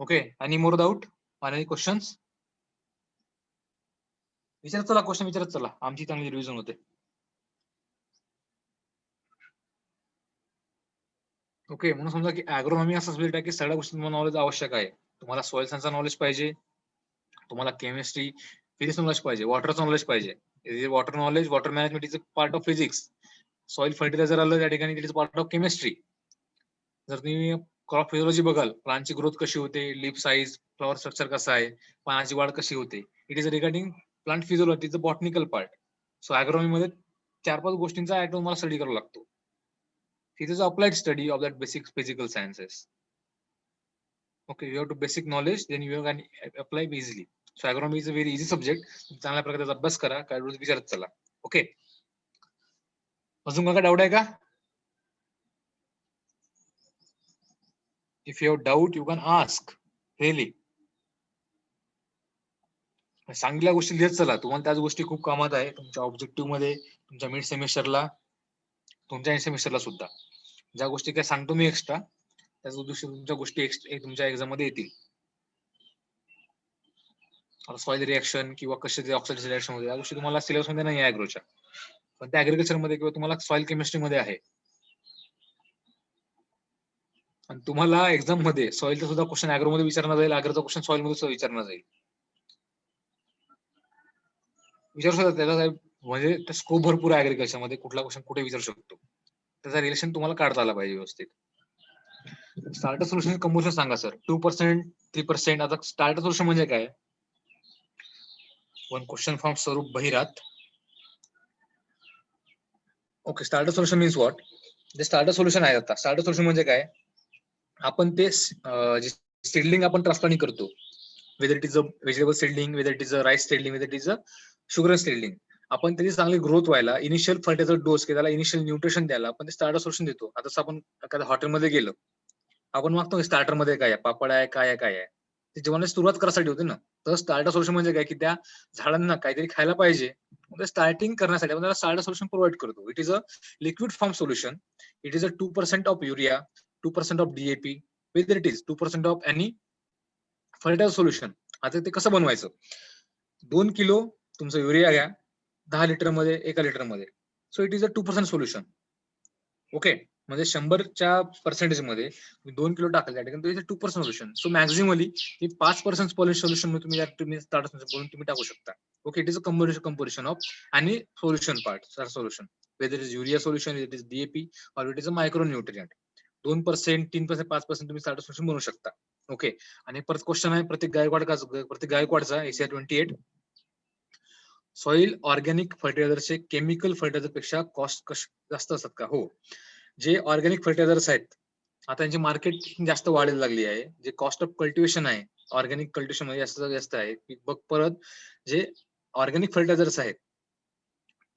Okay, any more doubt or any questions? विचारत चला, क्वेश्चन विचारत चला, आमची चांगली रिव्हिजन होते. ओके, म्हणून समजा की ऍग्रोनॉमी असा सब्जेक्ट आहे की सगळ्या गोष्टी तुम्हाला नॉलेज आवश्यक आहे. तुम्हाला सॉइल सायन्सचा नॉलेज पाहिजे, तुम्हाला केमिस्ट्री, फिजिक्स नॉलेज पाहिजे, वॉटरचं नॉलेज पाहिजे. Water knowledge, water management is a part of physics. Soil fertilizer आलं त्या ठिकाणी it is part of chemistry. जर तुम्ही क्रॉप फिजिओलॉजी बघाल, प्लांटची ग्रोथ कशी होते, लीफ साईज, फ्लॉवर स्ट्रक्चर कसं आहे, पानाची वाढ कशी होते, it is regarding plant physiology, is a botanical part. So agronomy मध्ये 4-5 गोष्टींचा तुम्हाला स्टडी करावा लागतो. It is applied study of that basic physical sciences. Okay, you have to basic knowledge, then you can apply easily. So agronomy is a very easy subject. चांगल्या प्रकारे त्याचा अभ्यास करा, काय रोज विचारत चला. ओके, अजून काय डाऊट आहे का? If you have doubt you can ask really. सांगितल्या गोष्टी लिहित चला, तुम्हाला त्याच गोष्टी खूप कामात आहे तुमच्या ऑब्जेक्टिव्ह मध्ये, तुमच्या मिड सेमिस्टरला, तुमच्या एंड सेमिस्टरला सुद्धा. ज्या गोष्टी काय सांगतो मी एक्स्ट्रा, त्याच तुमच्या गोष्टी तुमच्या एक्झाम मध्ये येतील. सॉइल रिएक्शन किंवा कशाचे ऑक्सिडेशन रिएक्शन मध्ये, या गोष्टी तुम्हाला सिलेबस मध्ये नाही आहे ऍग्रोच्या, पण त्या ऍग्रिकल्चर मध्ये किंवा तुम्हाला सॉइल केमिस्ट्री मध्ये आहे. आणि तुम्हाला एक्झाम मध्ये सॉइलचा सुद्धा क्वेश्चन ऍग्रो मध्ये विचारला जाईल, ऍग्रोचा क्वेश्चन सॉइल मध्ये सुद्धा विचारला जाईल. विचारू शकता, त्याचा काय म्हणजे स्कोप भरपूर आहे ऍग्रिकल्चर मध्ये, कुठला क्वेश्चन कुठे विचारू शकतो, त्याचा रिलेशन तुम्हाला काढता आला पाहिजे व्यवस्थित. स्टार्टर सोल्युशन कंपोजिशन सांगा सर. 2%, 3%. आता स्टार्टर सोल्युशन म्हणजे काय? One question from Swarup Bahirat. Okay, starter solution means what? जे स्टार्टर सोल्युशन आहे, आता स्टार्टर सोल्युशन म्हणजे काय? आपण ते सीडलिंग आपण ट्रान्सप्लांटिंग करतो, weather it is a vegetable seedling, weather it is a rice seedling, weather it is a sugar seedling, आपण त्याची चांगली ग्रोथ व्हायला इनिशियल फर्टिलायझर डोस किंवा त्याला इनिशियल न्यूट्रिशन द्यायला आपण ते स्टार्टर सोल्युशन देतो. आता जसं आपण एखाद्या हॉटेलमध्ये गेलो, आपण मागतो स्टार्टर मध्ये काय आहे, पापड आहे, काय आहे, काय आहे, ते जेवणाची सुरुवात करायसाठी होते ना. तर स्टार्टर सोल्युशन म्हणजे काय की त्या झाडांना काहीतरी खायला पाहिजे, स्टार्टिंग करण्यासाठी आपण त्याला स्टार्टर सोल्युशन प्रोव्हाइड करतो. It is a liquid form solution. It is a 2% of urea, 2% of DAP, whether it is 2% of any fertilizer solution. आता ते कसं बनवायचं? 2 किलो तुमचं युरिया घ्या 10 लिटर मध्ये, 1 लिटर मध्ये. So it is a 2% solution. Okay, म्हणजे 100च्या पर्सेंटेज मध्ये 2 किलो टाकलं त्या ठिकाणी 2% सोल्युशन. सो मॅक्झिमली 5% सोल्युशन तुम्ही स्टार्टर बोलून तुम्ही टाकू शकता. Okay, it is a composition of आणि solution part, solution, whether is urea solution, it is DAP or it is a micro nutrient. 2%, 3%, 5% तुम्ही स्टार्टर सोल्युशन बनवू शकता. ओके, आणि परत क्वेश्चन आहे प्रत्येक गायकवाडचा ACR 28. सॉइल ऑर्गॅनिक फर्टिलायझरचे केमिकल फर्टिलायझर पेक्षा कॉस्ट जास्त असतात का? हो. जे ऑर्गॅनिक फर्टिलायझर्स आहेत, आता त्यांची मार्केट जास्त वाढायला लागली आहे. जे कॉस्ट ऑफ कल्टिवेशन आहे ऑर्गॅनिक कल्टिवेशन मध्ये जास्त आहे. बघ, परत जे ऑर्गॅनिक फर्टिलायझर्स आहेत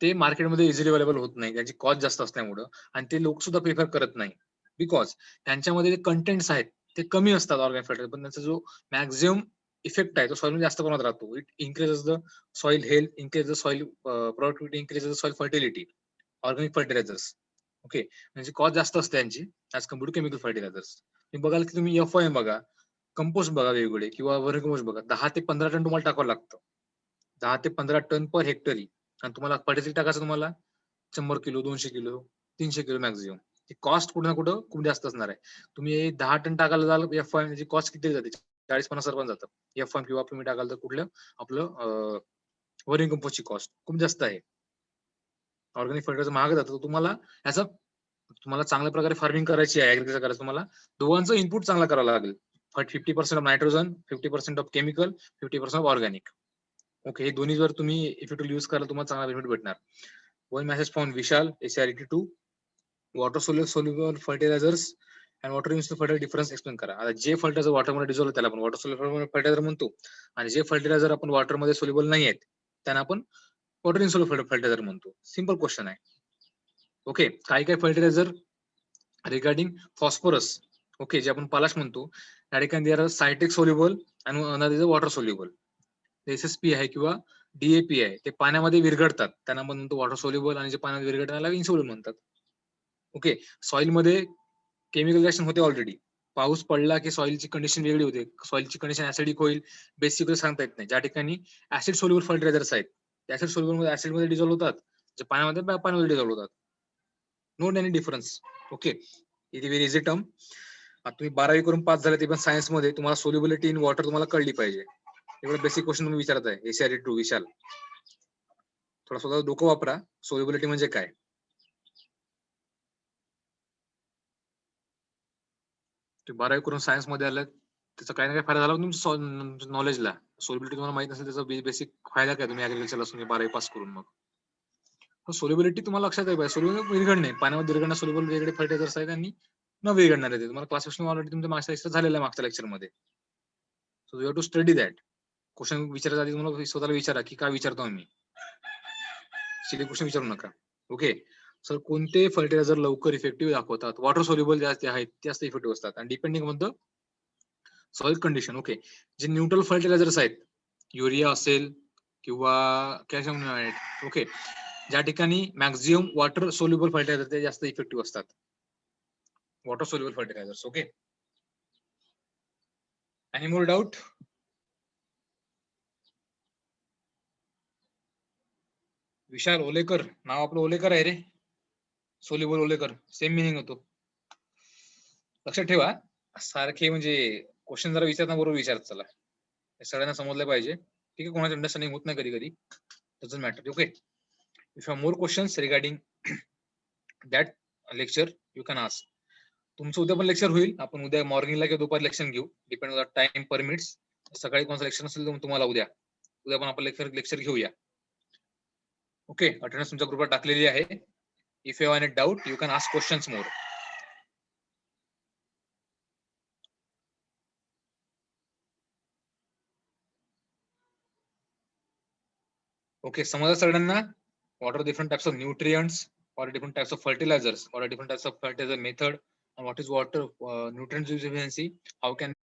ते मार्केटमध्ये इझिली अवेलेबल होत नाही, त्याची कॉस्ट जास्त असल्यामुळं, आणि ते लोक सुद्धा प्रिफर करत नाही, बिकॉज त्यांच्यामध्ये जे कंटेंट्स आहेत ते कमी असतात ऑर्गॅनिक फर्टिलायझर, पण त्यांचा जो मॅक्झिमम इफेक्ट आहे तो सॉइल मध्ये जास्त प्रमाणात राहतो. It increases the soil health, increase the soil productivity, increase the soil fertility, organic fertilizers. Okay, म्हणजे कॉस्ट जास्त असते त्यांची as compare to chemical fertilizers. तुम्ही बघाल की तुम्ही FOM बघा, कंपोस्ट बघा वेगवेगळे, किंवा वर्मी कंपोस्ट बघा, 10 ते 15 टन तुम्हाला टाकावं लागतं, 10 ते 15 टन पर हेक्टरी. आणि तुम्हाला फर्टिलायझर टाकायचं तुम्हाला 100 kilo, 200 kilo, 300 kilo maximum. Cost कुठं ना कुठं खूप जास्त असणार आहे. तुम्ही 10 टन टाकायला जाल FOM ची कॉस्ट किती जाते? 40-50 रुपये जातं FOM, किंवा तुम्ही टाकाल तर कुठलं आपलं वर्मी कंपोस्टची कॉस्ट खूप जास्त आहे. ऑर्गॅनिक फर्टिलायझर महाग जातं. तुम्हाला याचा तुम्हाला चांगल्या प्रकारे फार्मिंग करायची आहे, ऍग्रिकल्चर करायचं, तुम्हाला दोघांचं इनपुट चांगला करावं लागेल. 50% of nitrogen, 50% of chemical, 50% of organic. Okay, हे दोन्ही जर तुम्ही इफेक्टिव्हली यूज कराल तुम्हाला चांगला बेनिफिट भेटणार. One message from Vishal, ACR 82. Water soluble fertilizers and water unit fertilizer difference explain करा. आता जे फर्टिलायझर वॉटरमध्ये डिझॉल्व त्याला आपण वॉटर सोल्युबल फर्टिलायझर म्हणतो, आणि जे फर्टिलायझर आपण वॉटरमध्ये सोल्युबल नाही आहेत त्यांना आपण वॉटर इन्सॉल्युबल फर्टिलायझर म्हणतो. सिंपल क्वेश्चन आहे. ओके, काही काही फर्टिलायझर रिगार्डिंग फॉस्फरस, ओके, जे आपण पलाश म्हणतो, त्या ठिकाणी दे आर सायट्रिक सोल्युबल आणि another is water soluble. SSP आहे किंवा DAP आहे, ते पाण्यामध्ये विरघळतात, त्यांना आपण म्हणतो वॉटर सोल्युबल, आणि जे पाण्यात विरघळतात त्याला इन्सोल्युबल म्हणतात. ओके, सॉइल मध्ये केमिकल रिएक्शन होते ऑलरेडी. पाऊस पडला की सॉइलची कंडिशन वेगळी होते, सॉइलची कंडिशन ऍसिडिक होईल, बेसिकली सांगता येत नाही. ज्या ठिकाणी ऍसिड सोल्युबल फर्टिलायझर्स आहेत, ऍसिड सोल्युबल मध्ये ऍसिड मध्ये डिझॉल्व होतात, जे पाण्यामध्ये पाण्यामध्ये डिझॉल्व होतात. No any difference. Okay, it very easy term. आता तुम्ही 12वी करून पास झाले ते पण सायन्स मध्ये, तुम्हाला सोल्युबिलिटी इन वॉटर तुम्हाला कळली पाहिजे. एवढं बेसिक क्वेश्चन तुम्ही विचारत आहे एसीआरटी 2 विशाल. थोडा स्वतः डोकं वापरा. सोल्युबिलिटी म्हणजे काय? तुम्ही 12वी करून सायन्स मध्ये आलं, त्याचा काही ना काही फायदा झाला तुमच्या नॉलेजला. सोल्युबिलिटी तुम्हाला माहित नसेल त्याचा बेसिक फायदा काय, तुम्ही ऍग्रिकल्चर असून 12वी पास करून मग सोल्युबिलिटी तुम्हाला लक्षात आहे पाहिजे. सोल्युबिलिटी विरघळणे, पाण्यामध्ये विरघळणं सोल्युबल वेगळे फर्टिलायझर्स आहेत आणि न विरघळणारे ते तुम्हाला क्लासेस ऑलरेडी तुमच्या मागच्या लेक्चर झालेलं आहे मागच्या लेक्चर मध्ये. So you have to study that. Question विचारायच्या आधी तुम्हाला स्वतःला विचारा की काय विचारतो आम्ही. सिली क्वेश्चन विचारू नका. ओके सर, कोणते फर्टिलायझर लवकर इफेक्टिव्ह दाखवतात? वॉटर सोल्युबल जे आहेत ते जास्त इफेक्टिव्ह असतात आणि depending on the soil condition. Okay, जे न्यूट्रल फर्टिलायझर्स आहेत, युरिया असेल किंवा कॅल्शियम नायट्रेट, ओके, ज्या ठिकाणी मॅक्झिमम वॉटर सोल्युबल फर्टिलायझर ते जास्त इफेक्टिव्ह असतात. Water soluble fertilisers. Okay, any more doubt? Vishal Olekar, नाव आपलं ओलेकर आहे रे. सोल्युबल ओलेकर, सेम मिनिंग होतो. लक्षात ठेवा, सारखे म्हणजे क्वेश्चन जरा विचारता बरोबर विचारत चला, सगळ्यांना समजलं पाहिजे. ठीक आहे, कोणाचं अंडरस्टँडिंग होत नाही कधी कधी, doesn't matter. Okay, if you have more questions regarding that lecture you can ask. तुमचं उद्या पण लेक्चर होईल. आपण उद्या मॉर्निंगला किंवा दुपारी लेक्चर घेऊ, डिपेंड ऑन टाइम परमिट्स. सकाळी कोणतं लेक्चर असेल तर तुम्हाला उद्या पण आपण लेक्चर घेऊया. ओके, अटेंडन्स तुमच्या ग्रुपवर टाकलेली आहे. If you have any doubt you can ask questions more. Okay, समजा सगळ्यांना what are different types of nutrients, what are different types of fertilizers, what are different types of fertilizer method, and what is water nutrient efficiency, how can